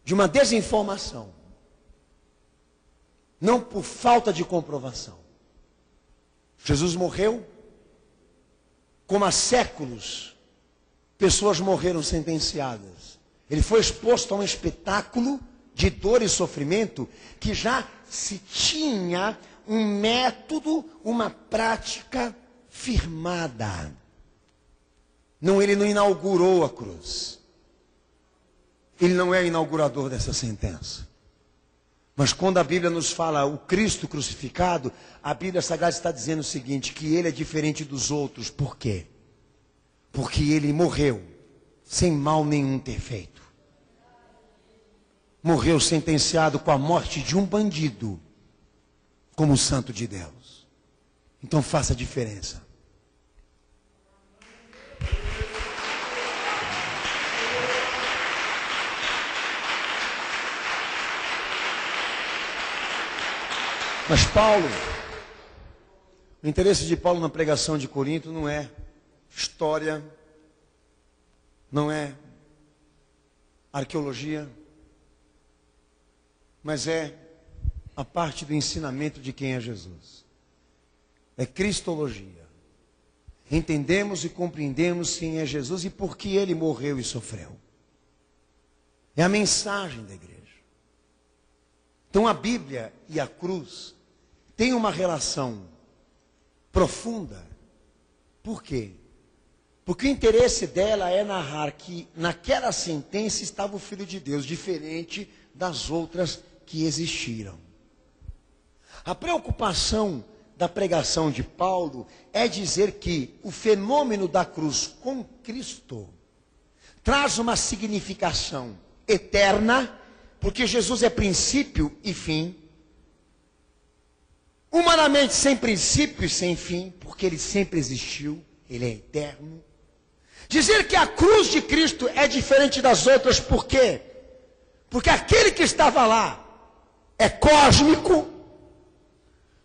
de uma desinformação. Não por falta de comprovação. Jesus morreu, como há séculos, pessoas morreram sentenciadas. Ele foi exposto a um espetáculo de dor e sofrimento que já se tinha um método, uma prática firmada. Não, ele não inaugurou a cruz. Ele não é inaugurador dessa sentença. Mas quando a Bíblia nos fala o Cristo crucificado, a Bíblia Sagrada está dizendo o seguinte, que ele é diferente dos outros. Por quê? Porque ele morreu sem mal nenhum ter feito. morreu sentenciado com a morte de um bandido, como santo de Deus. Então faça a diferença. Mas Paulo, o interesse de Paulo na pregação de Corinto não é história, não é arqueologia, mas é a parte do ensinamento de quem é Jesus. É cristologia. Entendemos e compreendemos quem é Jesus e por que ele morreu e sofreu. É a mensagem da igreja. Então a Bíblia e a cruz têm uma relação profunda. Por quê? Porque o interesse dela é narrar que naquela sentença estava o Filho de Deus, diferente das outras que existiram. A preocupação da pregação de Paulo é dizer que o fenômeno da cruz com Cristo traz uma significação eterna, porque Jesus é princípio e fim, humanamente sem princípio e sem fim, porque ele sempre existiu, ele é eterno. Dizer que a cruz de Cristo é diferente das outras, por quê? Porque aquele que estava lá é cósmico,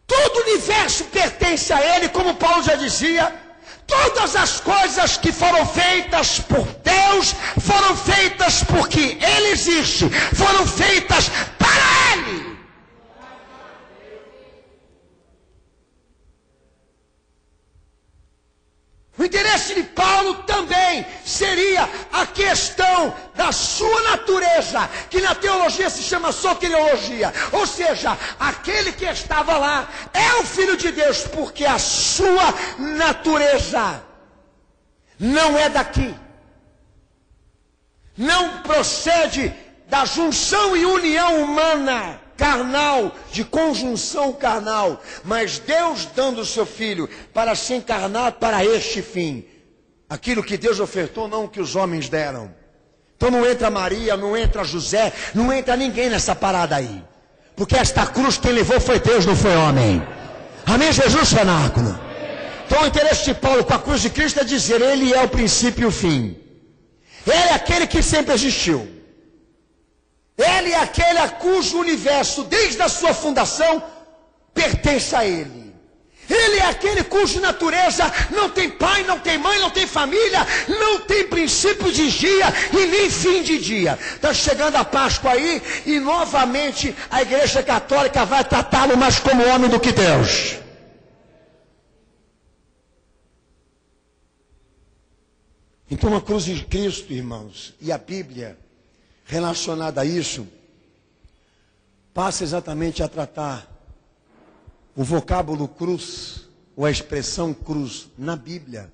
todo o universo pertence a ele, como Paulo já dizia. Todas as coisas que foram feitas por Deus, foram feitas porque ele existe, foram feitas para ele. O interesse de Paulo também seria a questão da sua natureza, que na teologia se chama soteriologia. Ou seja, aquele que estava lá é o Filho de Deus, porque a sua natureza não é daqui. Não procede da junção e união humana, carnal, de conjunção carnal, mas Deus dando o seu Filho para se encarnar para este fim. Aquilo que Deus ofertou, não o que os homens deram. Então não entra Maria, não entra José, não entra ninguém nessa parada aí. Porque esta cruz quem levou foi Deus, não foi homem. Amém, Jesus, cenáculo. Então o interesse de Paulo com a cruz de Cristo é dizer, ele é o princípio e o fim. Ele é aquele que sempre existiu. Ele é aquele a cujo universo, desde a sua fundação, pertence a ele. Ele é aquele cuja natureza não tem pai, não tem mãe, não tem família, não tem princípio de dia e nem fim de dia. Está chegando a Páscoa aí e novamente a Igreja Católica vai tratá-lo mais como homem do que Deus. Então a cruz de Cristo, irmãos, e a Bíblia relacionada a isso, passa exatamente a tratar o vocábulo cruz, ou a expressão cruz, na Bíblia,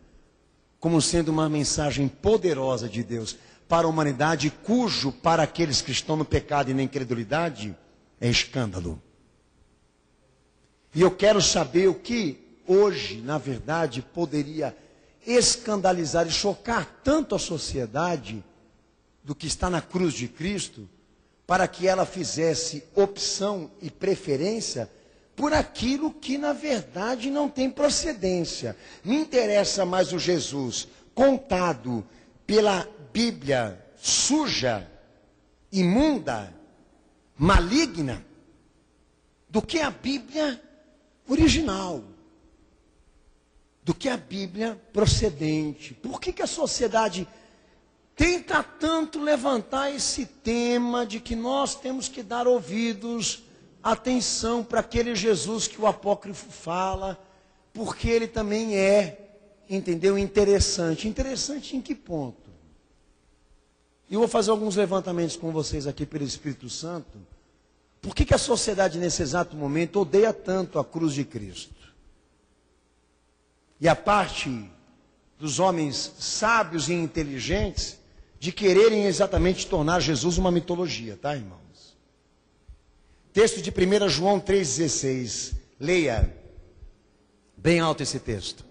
como sendo uma mensagem poderosa de Deus para a humanidade, cujo, para aqueles que estão no pecado e na incredulidade, é escândalo. E eu quero saber o que hoje, na verdade, poderia escandalizar e chocar tanto a sociedade do que está na cruz de Cristo, para que ela fizesse opção e preferência por aquilo que na verdade não tem procedência. Me interessa mais o Jesus contado pela Bíblia suja, imunda, maligna, do que a Bíblia original, do que a Bíblia procedente. Por que a sociedade tenta tanto levantar esse tema de que nós temos que dar ouvidos, atenção para aquele Jesus que o apócrifo fala, porque ele também é, entendeu, interessante. Interessante em que ponto? E eu vou fazer alguns levantamentos com vocês aqui pelo Espírito Santo. Por que a sociedade nesse exato momento odeia tanto a cruz de Cristo? E a parte dos homens sábios e inteligentes de quererem exatamente tornar Jesus uma mitologia, tá, irmãos? Texto de 1 João 3,16. Leia bem alto esse texto.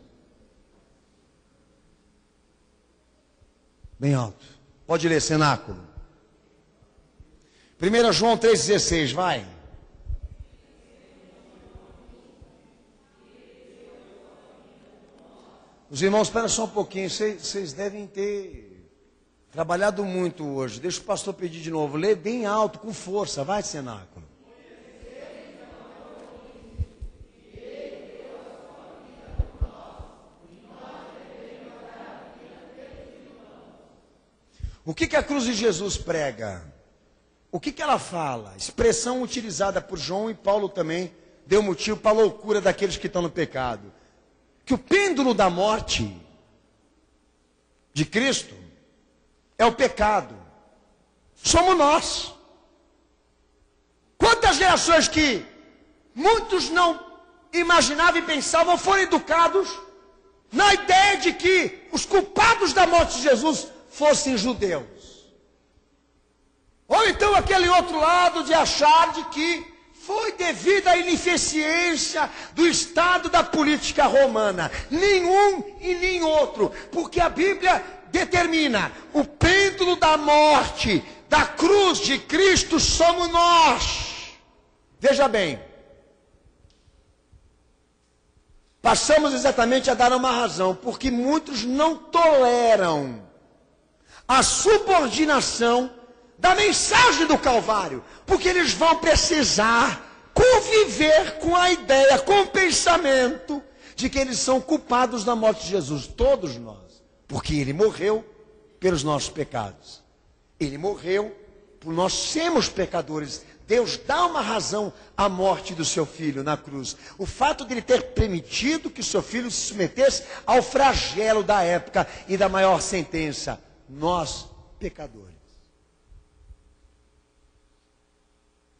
Bem alto. Pode ler, cenáculo. 1 João 3,16, vai. Os irmãos, espera só um pouquinho, vocês devem ter trabalhado muito hoje. Deixa o pastor pedir de novo, lê bem alto, com força, vai, cenáculo. O que a cruz de Jesus prega? O que ela fala? Expressão utilizada por João e Paulo também deu motivo para a loucura daqueles que estão no pecado. Que o pêndulo da morte de Cristo é o pecado. Somos nós. Quantas gerações que muitos não imaginavam e pensavam foram educados na ideia de que os culpados da morte de Jesus fossem judeus. Ou então aquele outro lado de achar de que foi devido à ineficiência do Estado da política romana. Nenhum e nem outro. Porque a Bíblia determina o pêndulo da morte, da cruz de Cristo somos nós. Veja bem. Passamos exatamente a dar uma razão. Porque muitos não toleram a subordinação da mensagem do Calvário, porque eles vão precisar conviver com a ideia, com o pensamento de que eles são culpados da morte de Jesus, todos nós, porque ele morreu pelos nossos pecados, ele morreu por nós sermos pecadores. Deus dá uma razão à morte do seu filho na cruz, o fato de ele ter permitido que o seu filho se submetesse ao flagelo da época e da maior sentença, nós pecadores.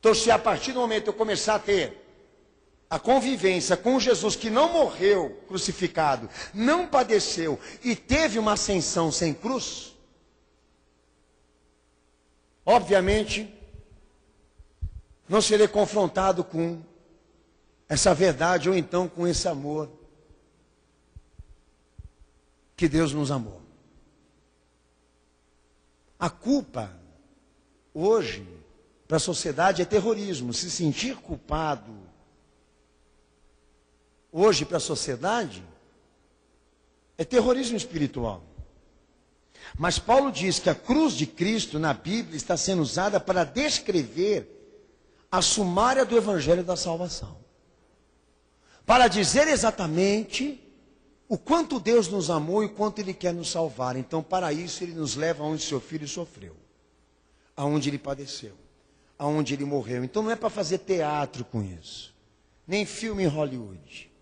Então, se a partir do momento eu começar a ter a convivência com Jesus, que não morreu crucificado, não padeceu e teve uma ascensão sem cruz, obviamente, não serei confrontado com essa verdade ou então com esse amor que Deus nos amou. A culpa, hoje, para a sociedade é terrorismo. Se sentir culpado hoje para a sociedade é terrorismo espiritual. Mas Paulo diz que a cruz de Cristo na Bíblia está sendo usada para descrever a sumária do Evangelho da salvação. Para dizer exatamente o quanto Deus nos amou e o quanto Ele quer nos salvar. Então, para isso, Ele nos leva aonde seu Filho sofreu, aonde Ele padeceu, aonde Ele morreu. Então, não é para fazer teatro com isso, nem filme em Hollywood.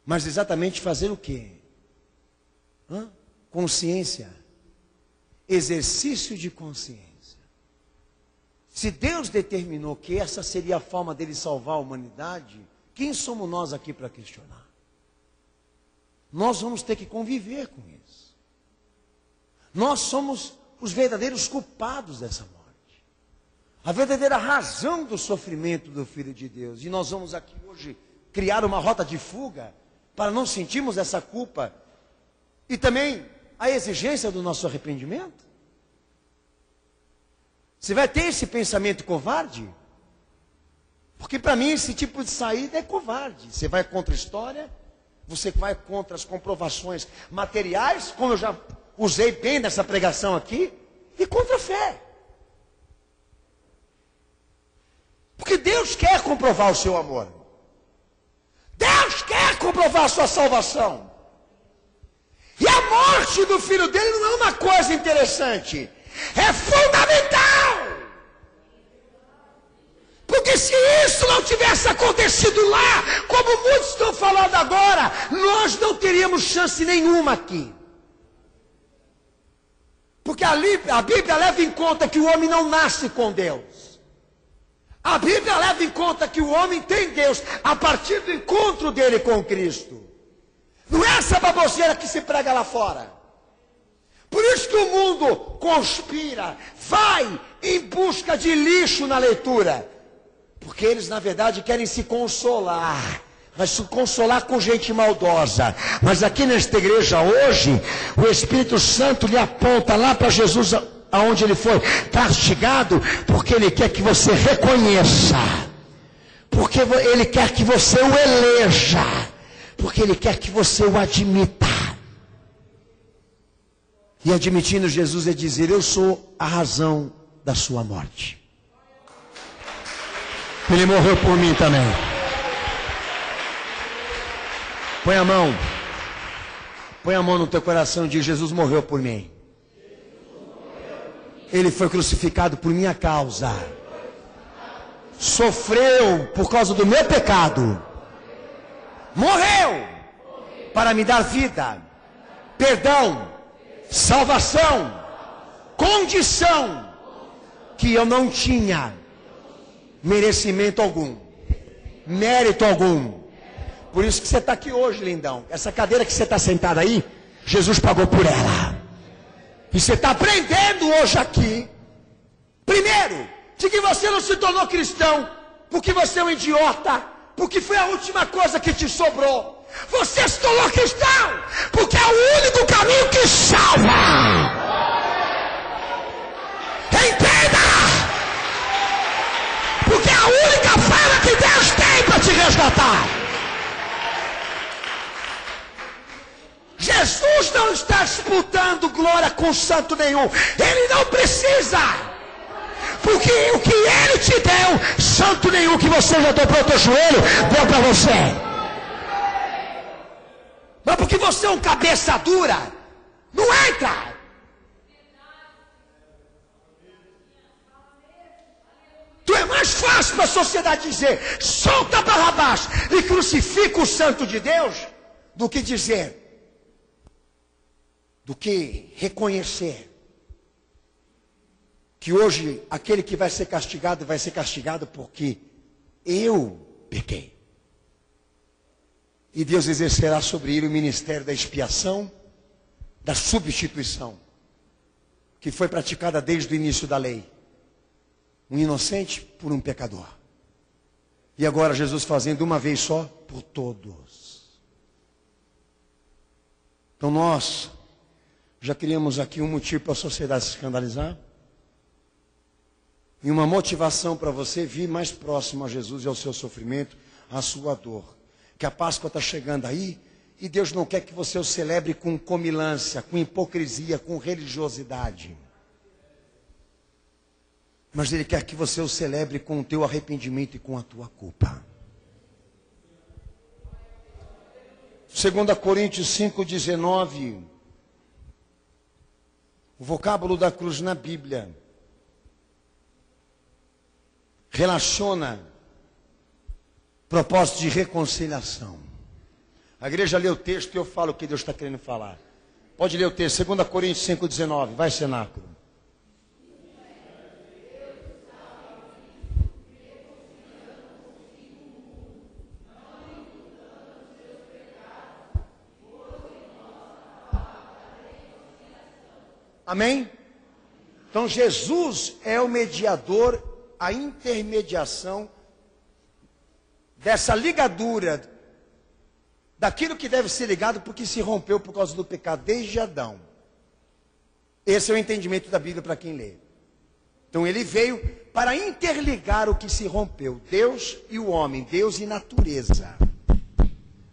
Mas exatamente fazer o quê? Consciência. Exercício de consciência. Se Deus determinou que essa seria a forma dele salvar a humanidade, quem somos nós aqui para questionar? Nós vamos ter que conviver com isso. Nós somos os verdadeiros culpados dessa morte. A verdadeira razão do sofrimento do Filho de Deus. E nós vamos aqui hoje criar uma rota de fuga para não sentirmos essa culpa e também a exigência do nosso arrependimento. Você vai ter esse pensamento covarde? Porque para mim esse tipo de saída é covarde. Você vai contra a história, você vai contra as comprovações materiais, como eu já usei bem nessa pregação aqui, e contra a fé. Porque Deus quer comprovar o seu amor. Deus quer comprovar a sua salvação. E a morte do filho dele não é uma coisa interessante. É fundamental. Porque se isso não tivesse acontecido lá, como muitos estão falando agora, nós não teríamos chance nenhuma aqui. Porque a Bíblia leva em conta que o homem não nasce com Deus. A Bíblia leva em conta que o homem tem Deus a partir do encontro dele com Cristo. Não é essa baboseira que se prega lá fora. Por isso que o mundo conspira, vai em busca de lixo na leitura. Porque eles, na verdade, querem se consolar. Mas se consolar com gente maldosa. Mas aqui nesta igreja hoje, o Espírito Santo lhe aponta lá para Jesus aonde ele foi castigado, porque ele quer que você reconheça, porque ele quer que você o eleja, porque ele quer que você o admita. E admitindo Jesus é dizer: eu sou a razão da sua morte. Ele morreu por mim também. Põe a mão no teu coração e diz: Jesus morreu por mim. Ele foi crucificado por minha causa. Sofreu por causa do meu pecado. Morreu para me dar vida, perdão, salvação, condição que eu não tinha merecimento algum, mérito algum. Por isso que você está aqui hoje, lindão. Essa cadeira que você está sentado aí, Jesus pagou por ela. E você está aprendendo hoje aqui, primeiro, de que você não se tornou cristão porque você é um idiota, porque foi a última coisa que te sobrou. Você se tornou cristão porque é o único caminho que salva. Entenda! Porque é a única forma que Deus tem para te resgatar. Jesus não está disputando glória com santo nenhum. Ele não precisa. Porque o que ele te deu, santo nenhum que você já dobrou o teu joelho, deu para você. Mas porque você é um cabeça dura, não entra. Tu é mais fácil para a sociedade dizer: solta Barrabás e crucifica o santo de Deus, do que dizer, do que reconhecer que hoje aquele que vai ser castigado porque eu pequei. E Deus exercerá sobre ele o ministério da expiação, da substituição, que foi praticada desde o início da lei. Um inocente por um pecador. E agora Jesus fazendo uma vez só por todos. Então nós já criamos aqui um motivo para a sociedade se escandalizar. E uma motivação para você vir mais próximo a Jesus e ao seu sofrimento, à sua dor. Que a Páscoa está chegando aí e Deus não quer que você o celebre com comilância, com hipocrisia, com religiosidade. Mas Ele quer que você o celebre com o teu arrependimento e com a tua culpa. 2 Coríntios 5,19. O vocábulo da cruz na Bíblia relaciona propósito de reconciliação. A igreja lê o texto e eu falo o que Deus está querendo falar. Pode ler o texto, 2 Coríntios 5,19. Vai, cenáculo. Amém? Então Jesus é o mediador, a intermediação dessa ligadura, daquilo que deve ser ligado porque se rompeu por causa do pecado desde Adão. Esse é o entendimento da Bíblia para quem lê. Então ele veio para interligar o que se rompeu, Deus e o homem, Deus e natureza.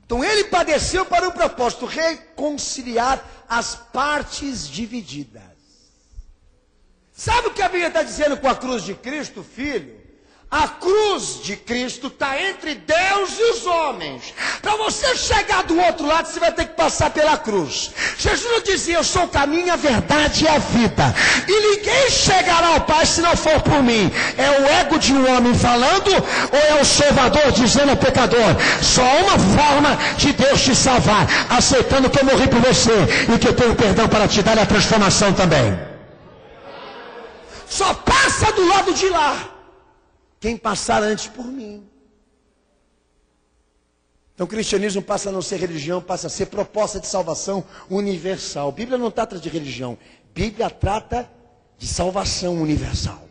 Então ele padeceu para o propósito reconciliar as partes divididas. Sabe o que a Bíblia está dizendo com a cruz de Cristo, filho? A cruz de Cristo está entre Deus e os homens. Para você chegar do outro lado, você vai ter que passar pela cruz. Jesus não dizia: eu sou o caminho, a verdade e a vida. E ninguém chegará ao Pai se não for por mim. É o ego de um homem falando, ou é o Salvador dizendo ao pecador? Só uma forma de Deus te salvar: aceitando que eu morri por você e que eu tenho perdão para te dar a transformação também. Só passa do lado de lá quem passar antes por mim. Então o cristianismo passa a não ser religião, passa a ser proposta de salvação universal. A Bíblia não trata de religião, a Bíblia trata de salvação universal.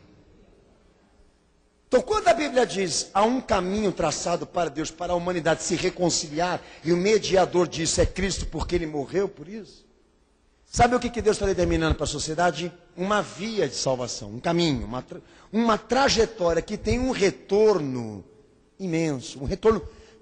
Então quando a Bíblia diz há um caminho traçado para Deus, para a humanidade se reconciliar, e o mediador disso é Cristo porque Ele morreu por isso, Sabe o que Deus está determinando para a sociedade? Uma via de salvação, um caminho, uma trajetória que tem um retorno imenso, um retorno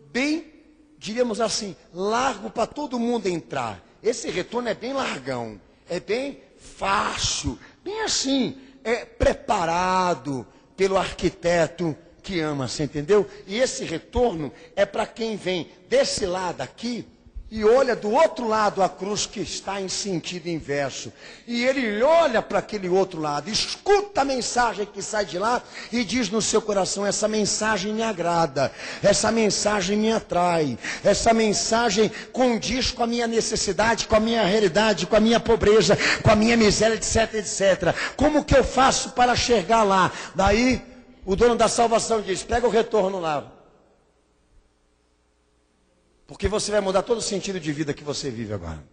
bem, diríamos assim, largo para todo mundo entrar. Esse retorno é bem largão, é bem fácil, bem assim, é preparado pelo arquiteto que ama, você entendeu? E esse retorno é para quem vem desse lado aqui e olha do outro lado a cruz que está em sentido inverso. E ele olha para aquele outro lado, escuta a mensagem que sai de lá e diz no seu coração: essa mensagem me agrada, essa mensagem me atrai, essa mensagem condiz com a minha necessidade, com a minha realidade, com a minha pobreza, com a minha miséria, etc, etc. Como que eu faço para chegar lá? Daí o dono da salvação diz: pega o retorno lá. Porque você vai mudar todo o sentido de vida que você vive agora.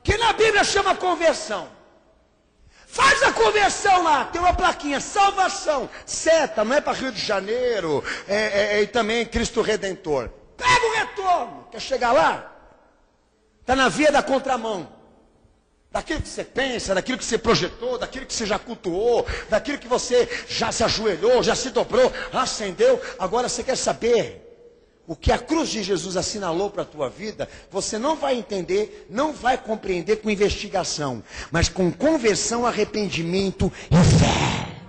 Que na Bíblia chama conversão. Faz a conversão lá, tem uma plaquinha, salvação, seta, não é para Rio de Janeiro, e também Cristo Redentor. Pega o retorno, quer chegar lá? Está na via da contramão. Daquilo que você pensa, daquilo que você projetou, daquilo que você já cultuou, daquilo que você já se ajoelhou, já se dobrou, acendeu. Agora você quer saber o que a cruz de Jesus assinalou para a tua vida? Você não vai entender, não vai compreender com investigação, mas com conversão, arrependimento e fé.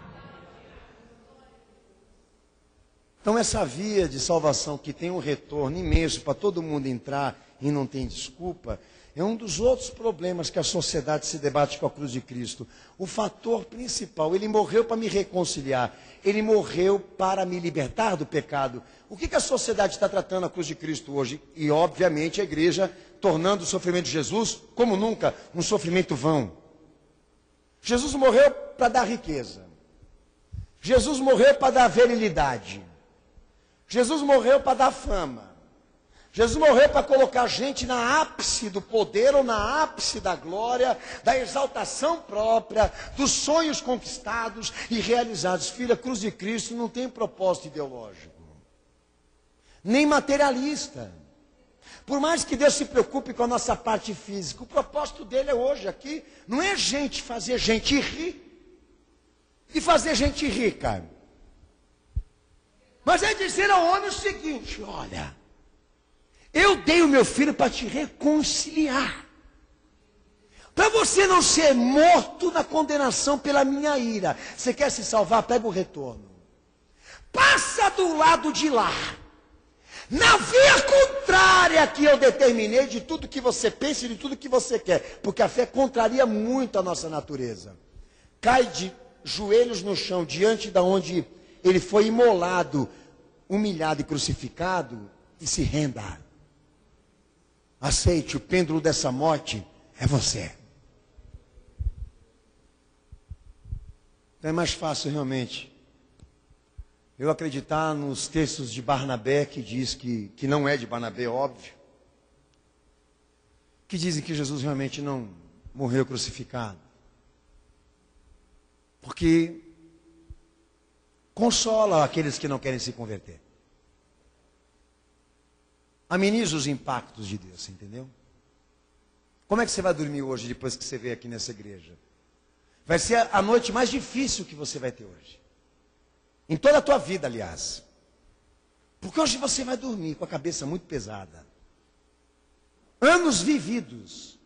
Então essa via de salvação que tem um retorno imenso para todo mundo entrar e não tem desculpa, é um dos outros problemas que a sociedade se debate com a cruz de Cristo. O fator principal: ele morreu para me reconciliar, ele morreu para me libertar do pecado. O que a sociedade está tratando a cruz de Cristo hoje? E obviamente a igreja tornando o sofrimento de Jesus, como nunca, um sofrimento vão. Jesus morreu para dar riqueza, Jesus morreu para dar virilidade, Jesus morreu para dar fama, Jesus morreu para colocar gente na ápice do poder ou na ápice da glória, da exaltação própria, dos sonhos conquistados e realizados. Filha, a cruz de Cristo não tem propósito ideológico, nem materialista. Por mais que Deus se preocupe com a nossa parte física, o propósito dele é hoje aqui, não é fazer gente rir e fazer gente rica, mas é dizer ao homem o seguinte: olha, eu dei o meu filho para te reconciliar, para você não ser morto na condenação pela minha ira. Você quer se salvar? Pega o retorno, passa do lado de lá, na via contrária que eu determinei de tudo que você pensa e de tudo que você quer, porque a fé contraria muito a nossa natureza. Cai de joelhos no chão, diante da onde ele foi imolado, humilhado e crucificado, e se renda. Aceite, o pêndulo dessa morte é você. Então é mais fácil realmente eu acreditar nos textos de Barnabé, que diz que não é de Barnabé, óbvio, que dizem que Jesus realmente não morreu crucificado, porque consola aqueles que não querem se converter, ameniza os impactos de Deus, entendeu? Como é que você vai dormir hoje depois que você veio aqui nessa igreja? Vai ser a noite mais difícil que você vai ter hoje, em toda a tua vida, aliás, porque hoje você vai dormir com a cabeça muito pesada, anos vividos,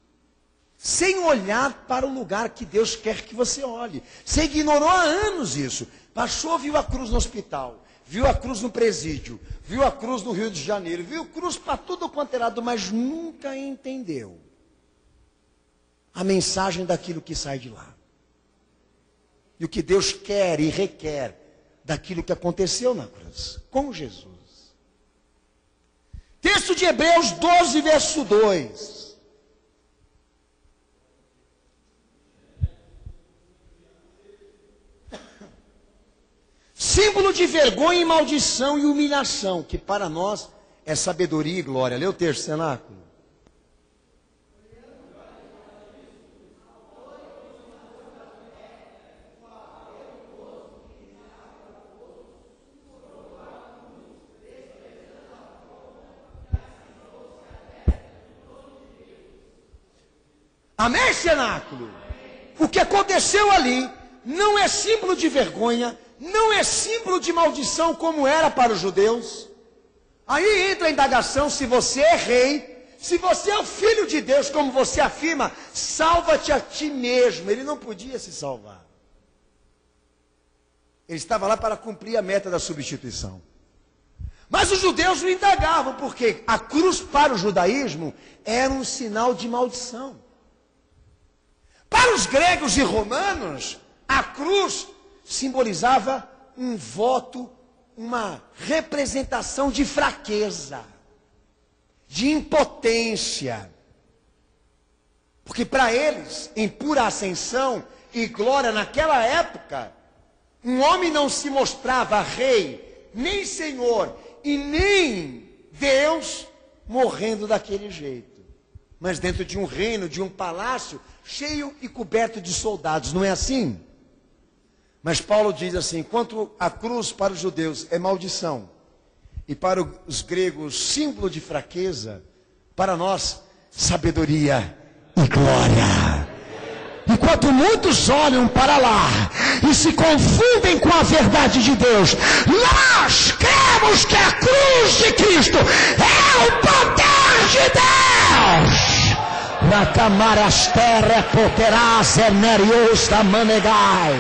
sem olhar para o lugar que Deus quer que você olhe. Você ignorou há anos isso. Passou, viu a cruz no hospital, viu a cruz no presídio, viu a cruz no Rio de Janeiro, viu cruz para tudo quanto é lado, mas nunca entendeu a mensagem daquilo que sai de lá. E o que Deus quer e requer daquilo que aconteceu na cruz, com Jesus. Texto de Hebreus 12, verso 2. Símbolo de vergonha e maldição e humilhação, que para nós é sabedoria e glória. Lê o texto, cenáculo. A Amém, cenáculo? O que aconteceu ali não é símbolo de vergonha, não é símbolo de maldição como era para os judeus. Aí entra a indagação: se você é rei, se você é o filho de Deus, como você afirma, salva-te a ti mesmo. Ele não podia se salvar. Ele estava lá para cumprir a meta da substituição. Mas os judeus o indagavam, porque a cruz para o judaísmo era um sinal de maldição. Para os gregos e romanos, a cruz simbolizava um voto, uma representação de fraqueza, de impotência. Porque para eles, em pura ascensão e glória naquela época, um homem não se mostrava rei, nem senhor e nem Deus morrendo daquele jeito. Mas dentro de um reino, de um palácio, cheio e coberto de soldados, não é assim? Mas Paulo diz assim: enquanto a cruz para os judeus é maldição, e para os gregos símbolo de fraqueza, para nós, sabedoria e glória. Enquanto muitos olham para lá e se confundem com a verdade de Deus, nós cremos que a cruz de Cristo é o poder de Deus. Na camarasterra poterás enerios da manegai.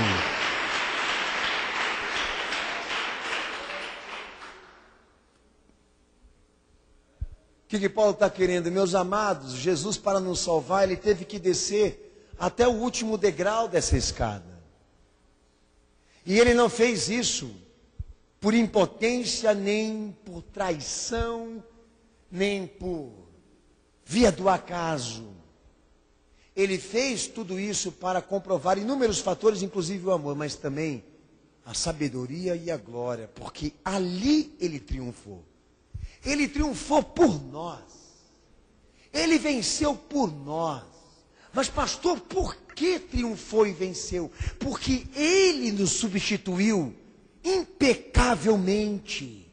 O que Paulo está querendo? Meus amados, Jesus, para nos salvar, ele teve que descer até o último degrau dessa escada. E ele não fez isso por impotência, nem por traição, nem por via do acaso. Ele fez tudo isso para comprovar inúmeros fatores, inclusive o amor, mas também a sabedoria e a glória, porque ali ele triunfou. Ele triunfou por nós. Ele venceu por nós. Mas pastor, por que triunfou e venceu? Porque ele nos substituiu impecavelmente.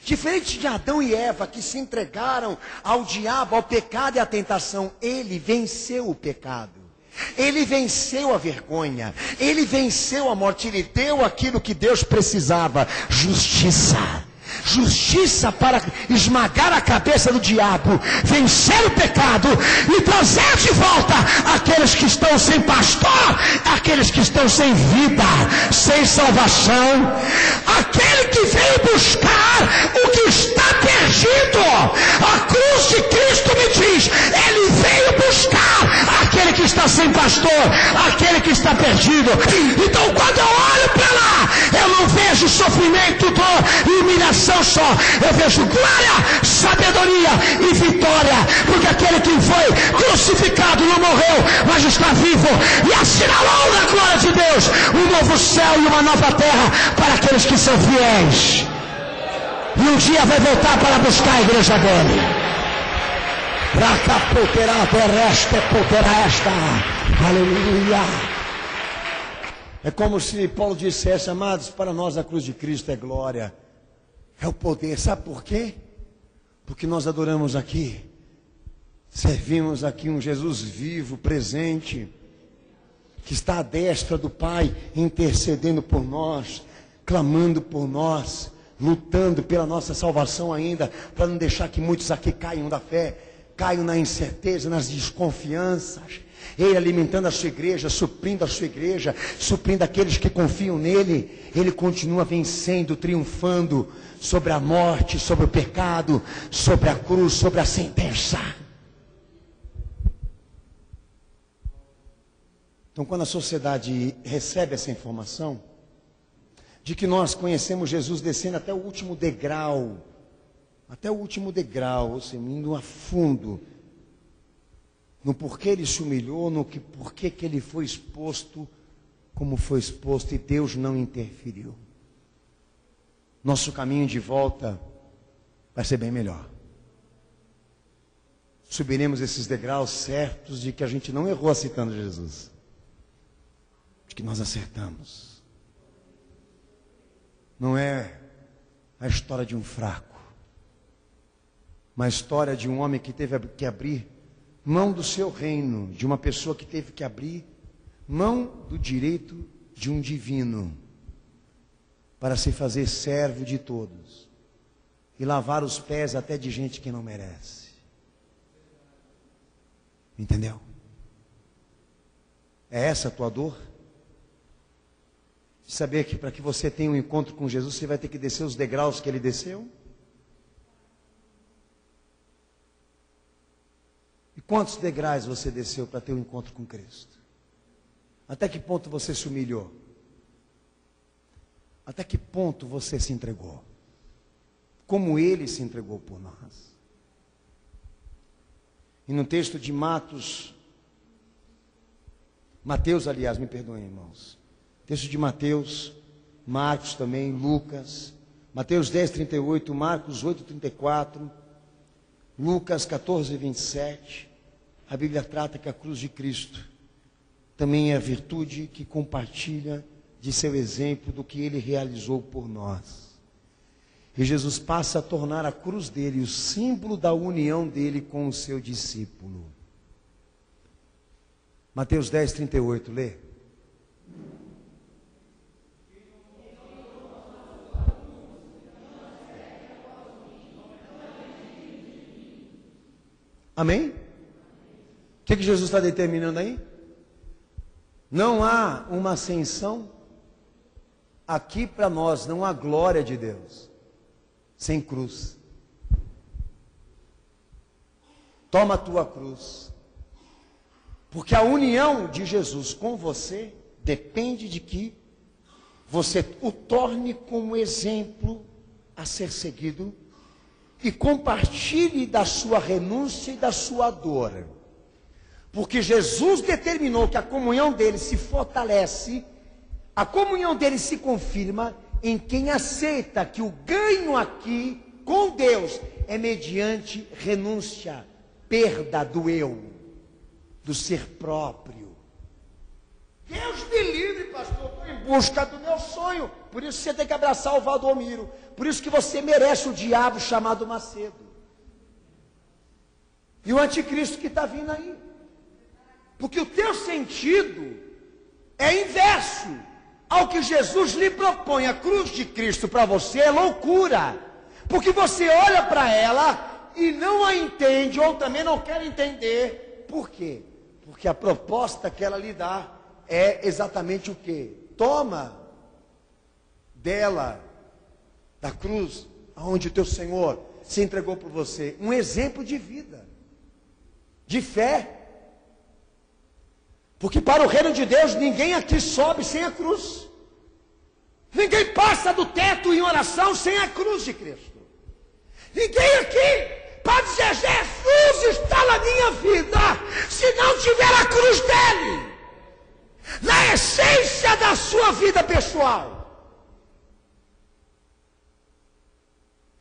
Diferente de Adão e Eva, que se entregaram ao diabo, ao pecado e à tentação, ele venceu o pecado. Ele venceu a vergonha. Ele venceu a morte. Ele deu aquilo que Deus precisava: justiça. Justiça para esmagar a cabeça do diabo, vencer o pecado e trazer de volta aqueles que estão sem pastor, aqueles que estão sem vida, sem salvação, aquele que veio buscar o que está perdido. A cruz de Cristo me diz: ele veio buscar aquele que está sem pastor, aquele que está perdido. Então quando eu olho para lá, eu não vejo sofrimento, dor e humilhação só, eu vejo glória, sabedoria e vitória, porque aquele que foi crucificado não morreu, mas está vivo e assinalou na glória de Deus um novo céu e uma nova terra para aqueles que são fiéis. E um dia vai voltar para buscar a igreja dele. Pra cá poderá esta. Aleluia. É como se Paulo dissesse: amados, para nós a cruz de Cristo é glória, é o poder. Sabe por quê? Porque nós adoramos aqui, servimos aqui um Jesus vivo, presente, que está à destra do Pai, intercedendo por nós, clamando por nós, lutando pela nossa salvação ainda, para não deixar que muitos aqui caiam da fé, caiam na incerteza, nas desconfianças. Ele alimentando a sua igreja, suprindo a sua igreja, suprindo aqueles que confiam nele. Ele continua vencendo, triunfando sobre a morte, sobre o pecado, sobre a cruz, sobre a sentença. Então, quando a sociedade recebe essa informação de que nós conhecemos Jesus descendo até o último degrau, ou seja, indo a fundo no porquê ele se humilhou, no porquê que ele foi exposto como foi exposto, e Deus não interferiu. Nosso caminho de volta vai ser bem melhor. Subiremos esses degraus certos de que a gente não errou aceitando Jesus, de que nós acertamos. Não é a história de um fraco, mas a história de um homem que teve que abrir mão do seu reino, de uma pessoa que teve que abrir mão do direito de um divino para se fazer servo de todos e lavar os pés até de gente que não merece. Entendeu? É essa a tua dor? De saber que para que você tenha um encontro com Jesus, você vai ter que descer os degraus que ele desceu? E quantos degraus você desceu para ter um encontro com Cristo? Até que ponto você se humilhou? Até que ponto você se entregou? Como ele se entregou por nós? E no texto de Mateus, aliás, me perdoem, irmãos. Texto de Mateus, Marcos também, Lucas, Mateus 10, 38, Marcos 8, 34, Lucas 14, 27, a Bíblia trata que a cruz de Cristo também é a virtude que compartilha de seu exemplo do que ele realizou por nós. E Jesus passa a tornar a cruz dele o símbolo da união dele com o seu discípulo. Mateus 10, 38, lê. Amém? O que Jesus está determinando aí? Não há uma ascensão aqui para nós, não há glória de Deus sem cruz. Toma a tua cruz, porque a união de Jesus com você depende de que você o torne como exemplo a ser seguido e compartilhe da sua renúncia e da sua dor. Porque Jesus determinou que a comunhão dele se fortalece, a comunhão dele se confirma em quem aceita que o ganho aqui com Deus é mediante renúncia, perda do eu, do ser próprio. Deus me livre, pastor, estou em busca do meu sonho. Por isso você tem que abraçar o Valdomiro. Por isso que você merece o diabo chamado Macedo. E o anticristo que está vindo aí. Porque o teu sentido é inverso ao que Jesus lhe propõe. A cruz de Cristo para você é loucura. Porque você olha para ela e não a entende, ou também não quer entender. Por quê? Porque a proposta que ela lhe dá é exatamente o quê? Toma dela, da cruz, aonde o teu Senhor se entregou por você, um exemplo de vida, de fé. Porque para o reino de Deus, ninguém aqui sobe sem a cruz. Ninguém passa do teto em oração sem a cruz de Cristo. Ninguém aqui pode dizer, Jesus está na minha vida, se não tiver a cruz dele, na essência da sua vida pessoal.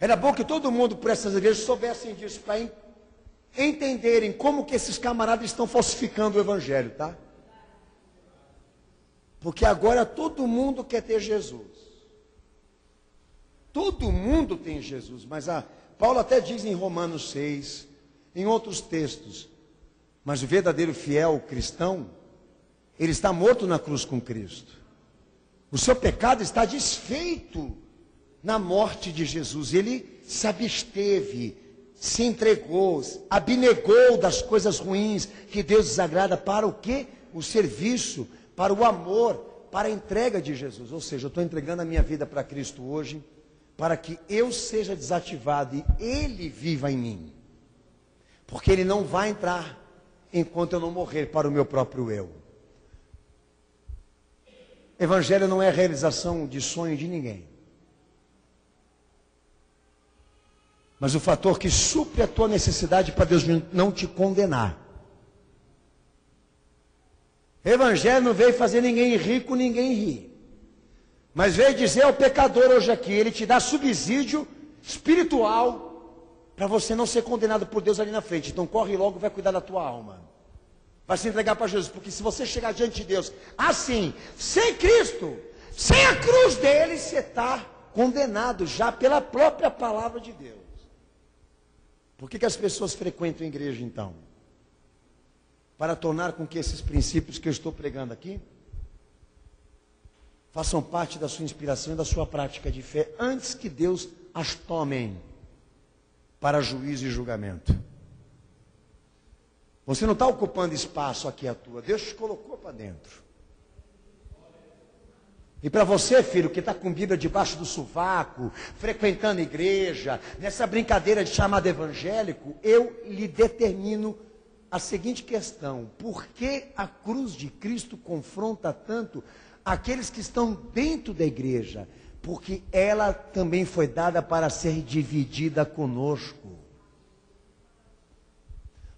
Era bom que todo mundo por essas igrejas soubessem disso, para entenderem como que esses camaradas estão falsificando o evangelho, tá? Porque agora todo mundo quer ter Jesus. Todo mundo tem Jesus, mas Paulo até diz em Romanos 6, em outros textos, mas o verdadeiro fiel cristão, ele está morto na cruz com Cristo. O seu pecado está desfeito na morte de Jesus. Ele se absteve, se entregou, abnegou das coisas ruins que Deus desagrada para o quê? O serviço, para o amor, para a entrega de Jesus. Ou seja, eu estou entregando a minha vida para Cristo hoje, para que eu seja desativado e Ele viva em mim. Porque Ele não vai entrar enquanto eu não morrer para o meu próprio eu. Evangelho não é a realização de sonho de ninguém. Mas o fator que supre a tua necessidade para Deus não te condenar. Evangelho não veio fazer ninguém rico, ninguém rir. Mas veio dizer ao pecador hoje aqui, ele te dá subsídio espiritual para você não ser condenado por Deus ali na frente. Então corre logo e vai cuidar da tua alma. Vai se entregar para Jesus, porque se você chegar diante de Deus assim, sem Cristo, sem a cruz dele, você está condenado já pela própria palavra de Deus. Por que as pessoas frequentam a igreja então? para tornar com que esses princípios que eu estou pregando aqui façam parte da sua inspiração e da sua prática de fé, antes que Deus as tome para juízo e julgamento. Você não está ocupando espaço aqui à toa, Deus te colocou para dentro. E para você, filho, que está com Bíblia debaixo do sovaco, frequentando igreja, nessa brincadeira de chamado evangélico, eu lhe determino a seguinte questão: por que a cruz de Cristo confronta tanto aqueles que estão dentro da igreja? Porque ela também foi dada para ser dividida conosco.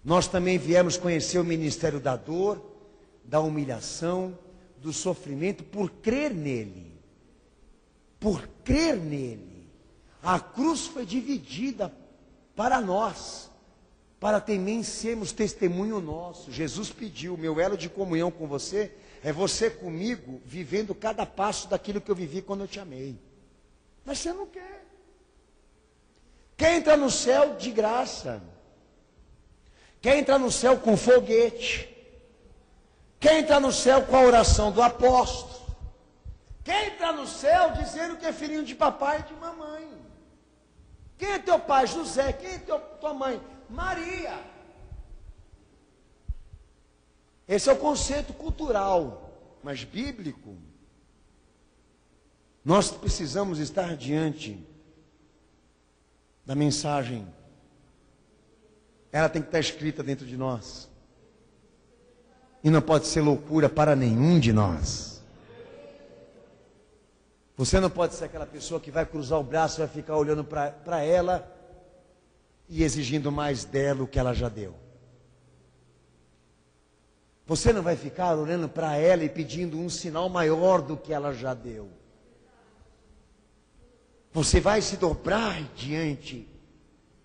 Nós também viemos conhecer o ministério da dor, da humilhação, do sofrimento, por crer nele. Por crer nele. A cruz foi dividida para nós, para também sermos testemunho nosso. Jesus pediu: meu elo de comunhão com você é você comigo, vivendo cada passo daquilo que eu vivi quando eu te amei. Mas você não quer. Quer entrar no céu de graça. Quer entrar no céu com foguete. Quer entrar no céu com a oração do apóstolo. Quer entrar no céu dizendo que é filhinho de papai e de mamãe. Quem é teu pai? José. Quem é tua mãe? Maria. Esse é o conceito cultural, mas bíblico. Nós precisamos estar diante da mensagem. Ela tem que estar escrita dentro de nós. E não pode ser loucura para nenhum de nós. Você não pode ser aquela pessoa que vai cruzar o braço e vai ficar olhando para ela e exigindo mais dela o que ela já deu. Você não vai ficar olhando para ela e pedindo um sinal maior do que ela já deu. Você vai se dobrar diante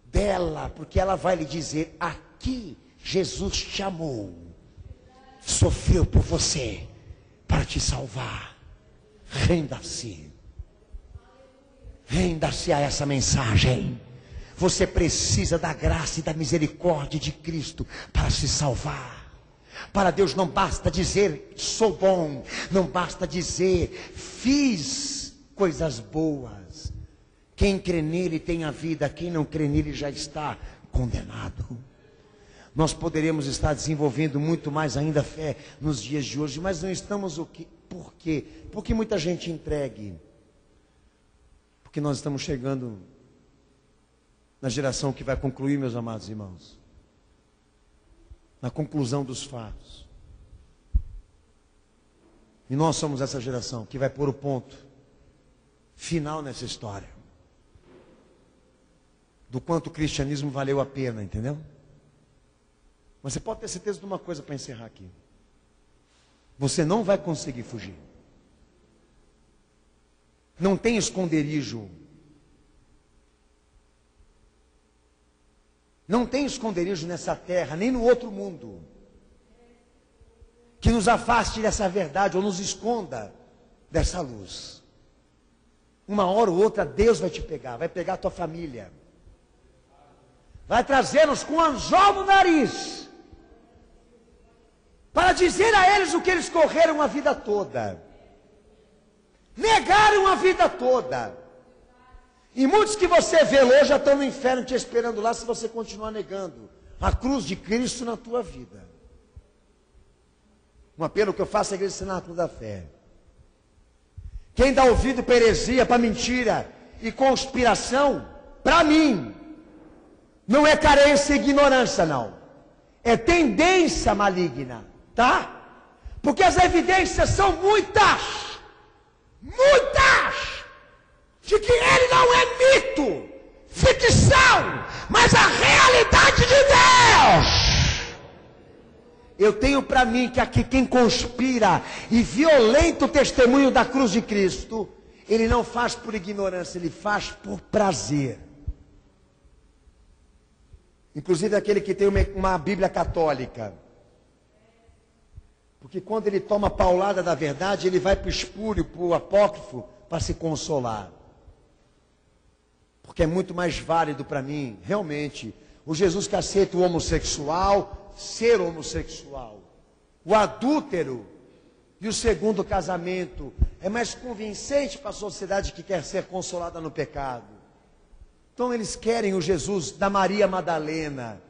dela, porque ela vai lhe dizer: aqui Jesus te amou, sofreu por você para te salvar. Renda-se. Renda-se a essa mensagem. Você precisa da graça e da misericórdia de Cristo para se salvar. Para Deus não basta dizer sou bom, não basta dizer fiz coisas boas. Quem crê nele tem a vida, quem não crê nele já está condenado. Nós poderíamos estar desenvolvendo muito mais ainda a fé nos dias de hoje, mas não estamos o quê? Por quê? Porque muita gente entregue. Porque nós estamos chegando na geração que vai concluir, meus amados irmãos, na conclusão dos fatos. E nós somos essa geração que vai pôr o ponto final nessa história. Do quanto o cristianismo valeu a pena, entendeu? Mas você pode ter certeza de uma coisa para encerrar aqui. Você não vai conseguir fugir. Não tem esconderijo. Não tem esconderijo nessa terra, nem no outro mundo, que nos afaste dessa verdade ou nos esconda dessa luz. Uma hora ou outra Deus vai te pegar, vai pegar a tua família, vai trazê-los com um anzol no nariz, para dizer a eles o que eles correram a vida toda, negaram a vida toda. E muitos que você vê hoje já estão no inferno te esperando lá, se você continuar negando a cruz de Cristo na tua vida. Um apelo que eu faço à Igreja Cenáculo da Fé: quem dá ouvido para heresia, para mentira e conspiração, para mim, não é carência e ignorância, não. É tendência maligna, tá? Porque as evidências são muitas, de que ele não é mito, ficção, mas a realidade de Deus. Eu tenho para mim que aqui quem conspira e violenta o testemunho da cruz de Cristo, ele não faz por ignorância, ele faz por prazer. Inclusive aquele que tem uma Bíblia católica. Porque quando ele toma paulada da verdade, ele vai para o espúrio, para o apócrifo, para se consolar. Porque é muito mais válido para mim, realmente, o Jesus que aceita o homossexual, ser homossexual. O adúltero e o segundo casamento é mais convincente para a sociedade que quer ser consolada no pecado. Então eles querem o Jesus da Maria Madalena.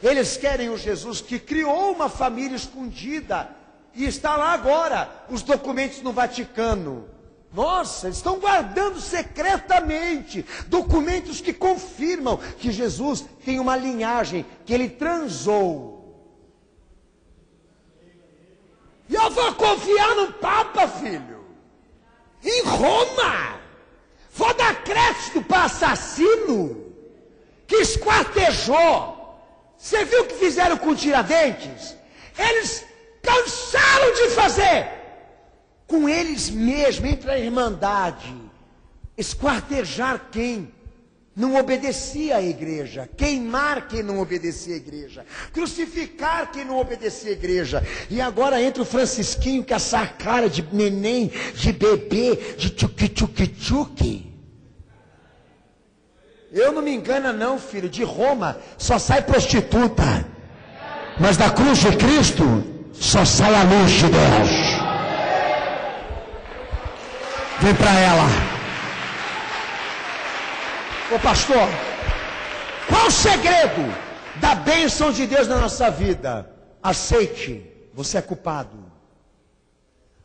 Eles querem o Jesus que criou uma família escondida e está lá agora, os documentos no Vaticano. Nossa, eles estão guardando secretamente documentos que confirmam que Jesus tem uma linhagem, que ele transou. E eu vou confiar no Papa, filho, em Roma. Vou dar crédito para assassino que esquartejou. Você viu o que fizeram com Tiradentes? Eles cansaram de fazer com eles mesmos, entre a irmandade, esquartejar quem não obedecia à igreja, queimar quem não obedecia à igreja, crucificar quem não obedecia à igreja. E agora entra o Francisquinho com essa cara de neném, de bebê, de tchuki-tchuki-tchuki. Eu não me engano não, filho, de Roma só sai prostituta, mas da cruz de Cristo só sai a luz de Deus. Vem para ela. Ô pastor, qual o segredo da bênção de Deus na nossa vida? Aceite, você é culpado.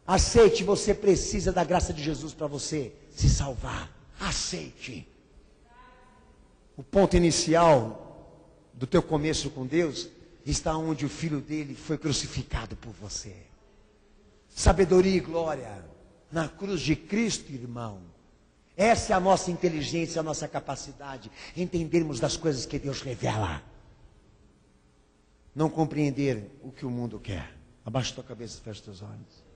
Aceite, você precisa da graça de Jesus para você se salvar. Aceite. O ponto inicial do teu começo com Deus está onde o filho dele foi crucificado por você. Sabedoria e glória na cruz de Cristo, irmão. Essa é a nossa inteligência, a nossa capacidade, entendermos das coisas que Deus revela. Não compreender o que o mundo quer. Abaixa tua cabeça e fecha teus olhos.